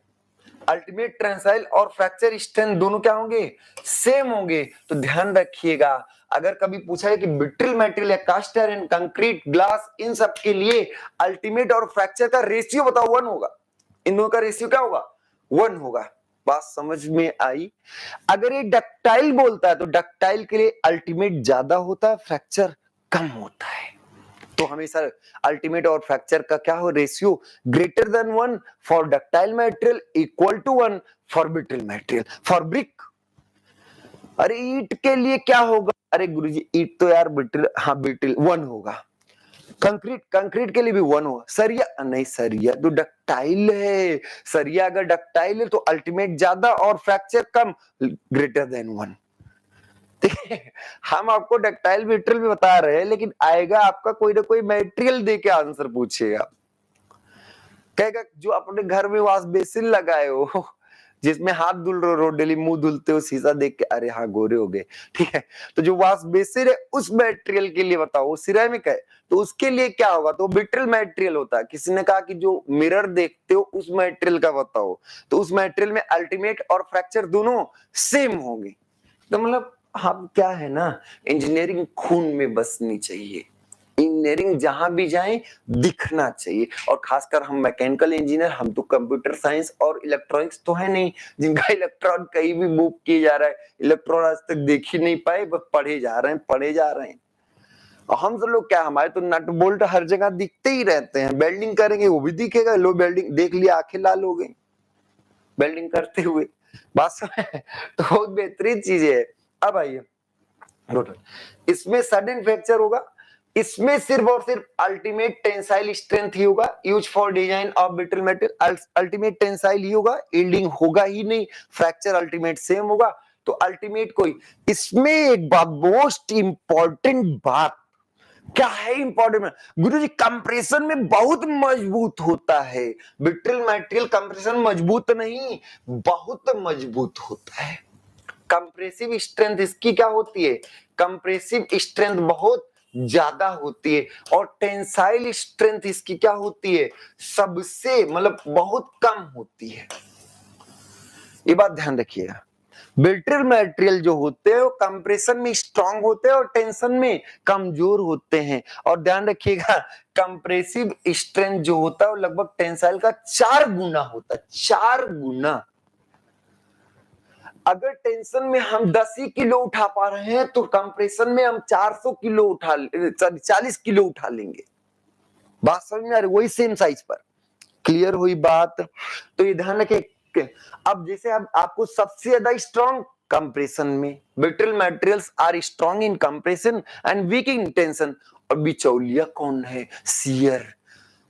अल्टीमेट टेंसाइल और फ्रैक्चर स्ट्रेंथ दोनों क्या होंगे? सेम होंगे। तो ध्यान रखिएगा, अगर कभी पूछा है कि ब्रिटल मटेरियल या कास्ट आयरन, कंक्रीट, ग्लास, इन सब के लिए अल्टीमेट और फ्रैक्चर का रेशियो बताओ, 1 होगा। इन दोनों का रेशियो क्या होगा? 1 होगा। बात समझ में आई? अगर ये डक्टाइल बोलता है तो डक्टाइल के लिए अल्टीमेट ज्यादा होता है, फ्रैक्चर कम होता है। तो हमेशा अल्टीमेट और फ्रैक्चर का क्या हो? Ratio greater than 1 for ductile material, equal to 1 for brittle material. For brick, अरे ईंट के लिए क्या होगा? अरे गुरुजी ईंट तो यार ब्रिटल, हाँ ब्रिटल 1 होगा। कंक्रीट, कंक्रीट के लिए भी 1 होगा। सरिया नहीं, सरिया तो डक्टाइल है, सरिया अगर डक्टाइल है तो अल्टीमेट ज्यादा और फ्रैक्चर कम, ग्रेटर देन 1। हम आपको डक्टाइल मटेरियल भी बता रहे हैं, लेकिन आएगा आपका कोई ना कोई मटेरियल दे के आंसर पूछेगा, कहेगा जो अपने घर में वॉश बेसिन लगाए हो, जिसमें हाथ धुल रहे हो डेली, मुंह धुलते हो, शीशा देख के अरे हाँ गोरे हो गए, ठीक है, तो जो वॉश बेसिन है उस मटेरियल के लिए बताओ, वो सिरेमिक है तो उसके लिए क्या होगा? तो ब्रिटल मटेरियल होता है। किसी ने कहा कि जो मिरर देखते हो उस मटेरियल का बताओ, तो उस मटेरियल में अल्टीमेट और फ्रैक्चर दोनों सेम होंगे। तो मतलब हम क्या है ना, इंजीनियरिंग खून में बसनी चाहिए, इंजीनियरिंग जहां भी जाए दिखना चाहिए। और खासकर हम मैकेनिकल इंजीनियर, हम तो कंप्यूटर साइंस और इलेक्ट्रॉनिक्स तो है नहीं जिनका इलेक्ट्रॉन कहीं भी मूव किया जा रहा है, इलेक्ट्रॉन आज तक देख ही नहीं पाए, बस पढ़े जा रहे हैं पढ़े जा रहे हैं। और हम सब लोग क्या, हमारे तो नट बोल्ट हर जगह दिखते ही रहते हैं, वेल्डिंग करेंगे वो भी दिखेगा, लो वेल्डिंग देख लिया आंखें लाल हो गई वेल्डिंग करते हुए। बात समझ, तो बहुत बेहतरीन चीजें है। अब आइए, इसमें सडन फ्रैक्चर होगा, इसमें सिर्फ और सिर्फ अल्टीमेट टेंसाइल स्ट्रेंथ ही होगा use for design of brittle material, ultimate tensile ही होगा, यील्डिंग होगा ही नहीं, फ्रैक्चर अल्टीमेट सेम होगा। तो अल्टीमेट कोई, इसमें एक बात मोस्ट इंपॉर्टेंट बात क्या है? इंपॉर्टेंट गुरुजी, कंप्रेशन में बहुत मजबूत होता है ब्रिटल मटेरियल, कंप्रेशन मजबूत नहीं बहुत मजबूत होता है। कंप्रेसिव स्ट्रेंथ इसकी क्या होती है? कंप्रेसिव स्ट्रेंथ बहुत ज्यादा होती है, और टेंसाइल स्ट्रेंथ इसकी क्या होती है? सबसे मतलब बहुत कम होती है। ये बात ध्यान रखिएगा, ब्रिटल मटेरियल जो होते हैं वो कंप्रेशन में स्ट्रांग होते हैं और टेंशन में कमजोर होते हैं। और ध्यान रखिएगा, कंप्रेसिव स्ट्रेंथ जो होता है वो लगभग टेंसाइल का 4 गुना होता है, 4 गुना। अगर टेंशन में हम 10 ही किलो उठा पा रहे हैं तो कंप्रेशन में हम 400 किलो उठा 40 किलो उठा लेंगे। बात समझ में आ रही? वही सेम साइज पर। क्लियर हुई बात? तो ये ध्यान रखें, ओके, अब जैसे अब आपको सबसे ज्यादा स्ट्रॉन्ग कंप्रेशन में, brittle materials are strong in compression and weak in tension. और बिचौलिया कौन है? शियर।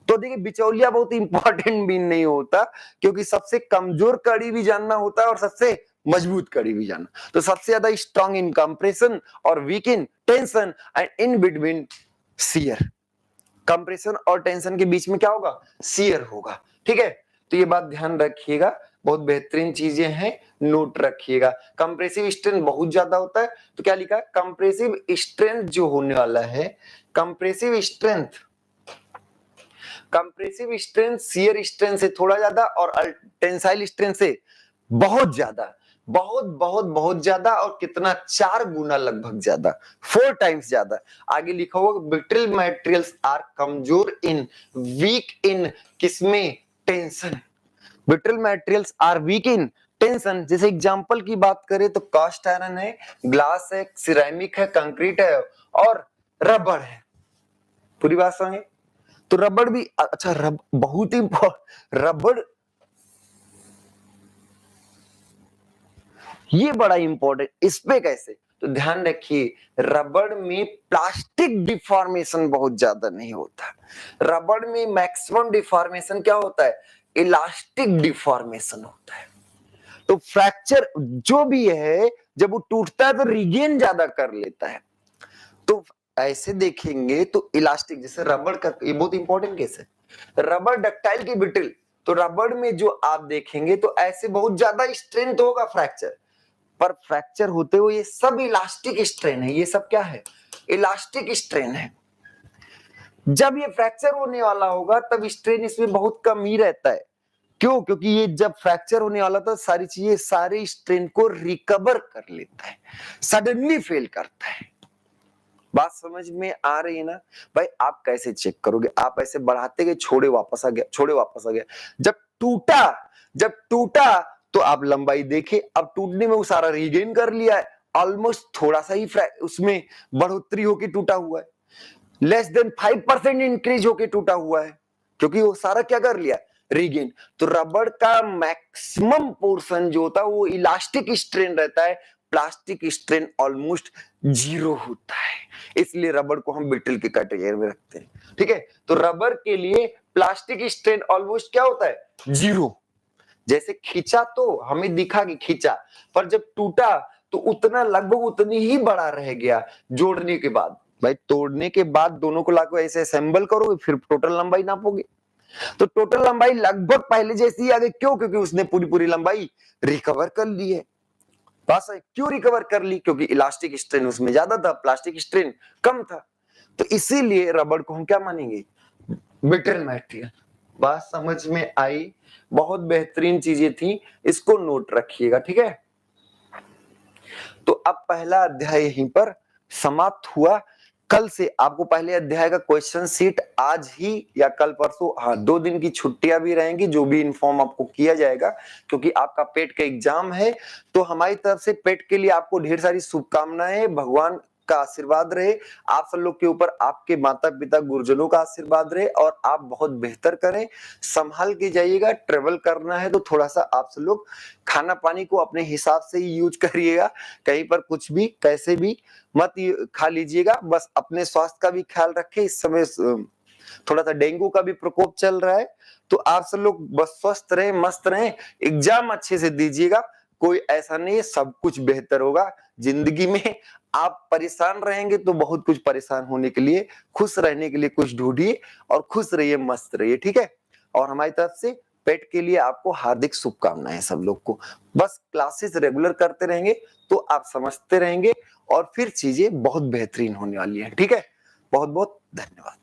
तो देखिए बिचौलिया बहुत इंपॉर्टेंट भी नहीं होता, क्योंकि सबसे कमजोर कड़ी भी जानना होता है और सबसे मजबूत कड़ी भी जानना। तो सबसे ज्यादा स्ट्रॉन्ग इन कंप्रेशन और weak in tension and in between shear. Compression और टेंशन के बीच में क्या होगा? शियर होगा। ठीक है, तो ये बात ध्यान रखिएगा, बहुत बेहतरीन चीजें हैं, नोट रखिएगा। कंप्रेसिव स्ट्रेंथ बहुत ज्यादा होता है, तो क्या लिखा है? कंप्रेसिव स्ट्रेंथ जो होने वाला है, कंप्रेसिव स्ट्रेंथ शियर स्ट्रेंथ से थोड़ा ज्यादा और टेंसाइल स्ट्रेंथ से बहुत ज्यादा, बहुत बहुत बहुत ज्यादा। और कितना? 4 गुना लगभग ज्यादा, 4 टाइम्स ज्यादा। आगे लिखा होगा ब्रिटल मटेरियल्स आर कमजोर इन, वीक इन किसमें? Tension. Brittle materials are weak in tension. जैसे एग्जांपल की बात करें तो कास्ट आयरन है, ग्लास है, सिरेमिक है, कंक्रीट है और रबड़ है। पूरी बात समझे? तो रबड़ भी अच्छा, बहुत ही रबड़, ये बड़ा इंपॉर्टेंट। इस पे कैसे? तो ध्यान रखिए, रबड़ में प्लास्टिक डिफॉर्मेशन बहुत ज्यादा नहीं होता। रबड़ में मैक्सिमम डिफॉर्मेशन क्या होता है? इलास्टिक डिफॉर्मेशन होता है। तो फ्रैक्चर जो भी है, जब वो टूटता है तो रिगेन ज्यादा कर लेता है। तो ऐसे देखेंगे तो इलास्टिक, जैसे रबड़ का, ये बहुत इंपॉर्टेंट केस है। रबड़ डक्टाइल की ब्रिटल, तो रबड़ में जो आप देखेंगे तो ऐसे बहुत ज्यादा स्ट्रेंथ होगा फ्रैक्चर, पर फ्रैक्चर होते हुए ये सब इलास्टिक स्ट्रेन है। ये सब क्या है? इलास्टिक स्ट्रेन है। जब ये फ्रैक्चर होने वाला होगा तब स्ट्रेन इसमें बहुत कम ही रहता है। क्यों? क्योंकि ये जब फ्रैक्चर होने वाला था, सारी चीजें, सारे स्ट्रेन को रिकवर कर लेता है, सडनली फेल करता है। बात समझ में आ रही है ना भाई? आप कैसे चेक करोगे? आप ऐसे बढ़ाते गए, छोड़े वापस आ गया, छोड़े वापस आ गया। जब टूटा तो आप लंबाई देखे, अब टूटने में वो सारा रीगेन कर लिया है, ऑलमोस्ट थोड़ा सा ही उसमें बढ़ोतरी होके टूटा हुआ है, लेस देन 5% इंक्रीज होके टूटा हुआ है, क्योंकि वो सारा क्या कर लिया? रीगेन। तो रबड़ का मैक्सिमम पोर्शन जो होता है वो इलास्टिक स्ट्रेन रहता है, प्लास्टिक स्ट्रेन ऑलमोस्ट 0 होता है। इसलिए रबड़ को हम ब्रिटल के कैटेगरी में रखते हैं। ठीक है, तो रबड़ के लिए प्लास्टिक स्ट्रेन ऑलमोस्ट क्या होता है? 0। जैसे खींचा तो हमें दिखा कि खींचा, पर जब टूटा तो उतना, लगभग उतनी ही बड़ा रह गया जोड़ने के बाद। भाई तोड़ने के बाद दोनों को लाकर ऐसे असेंबल करोगे, फिर टोटल लंबाई नापोगे, तो टोटल लंबाई लगभग पहले जैसी ही आ गई। क्यों? क्योंकि उसने पूरी पूरी लंबाई रिकवर कर ली है। बस क्यों रिकवर कर ली? क्योंकि इलास्टिक स्ट्रेन उसमें ज्यादा था, प्लास्टिक स्ट्रेन कम था। तो इसीलिए रबड़ को हम क्या मानेंगे? Brittle material. बात समझ में आई? बहुत बेहतरीन चीजें थी, इसको नोट रखिएगा। ठीक है, तो अब पहला अध्याय यहीं पर समाप्त हुआ। कल से आपको पहले अध्याय का क्वेश्चन सीट आज ही या कल परसों, हाँ 2 दिन की छुट्टियां भी रहेंगी, जो भी इन्फॉर्म आपको किया जाएगा, क्योंकि आपका पेट का एग्जाम है। तो हमारी तरफ से पेट के लिए आपको ढेर सारी शुभकामनाएं, भगवान का आशीर्वाद रहे आप सब लोग के ऊपर, आपके माता पिता गुरुजनों का आशीर्वाद रहे, और आप बहुत बेहतर करें, संभाल के जाइएगा। ट्रेवल करना है तो थोड़ा सा आप सब लोग खाना पानी को अपने हिसाब से ही यूज करिएगा, कहीं पर कुछ भी कैसे भी मत खा लीजिएगा। बस अपने स्वास्थ्य का भी ख्याल रखें। इस समय थोड़ा सा डेंगू का भी प्रकोप चल रहा है, तो आप सब लोग बस स्वस्थ रहें, मस्त रहें, एग्जाम अच्छे से दीजिएगा। कोई ऐसा नहीं है, सब कुछ बेहतर होगा जिंदगी में। आप परेशान रहेंगे तो बहुत कुछ परेशान होने के लिए, खुश रहने के लिए कुछ ढूंढिए और खुश रहिए, मस्त रहिए। ठीक है, और हमारी तरफ से पेट के लिए आपको हार्दिक शुभकामनाएं सब लोग को। बस क्लासेस रेगुलर करते रहेंगे तो आप समझते रहेंगे और फिर चीजें बहुत बेहतरीन होने वाली है। ठीक है, बहुत बहुत धन्यवाद।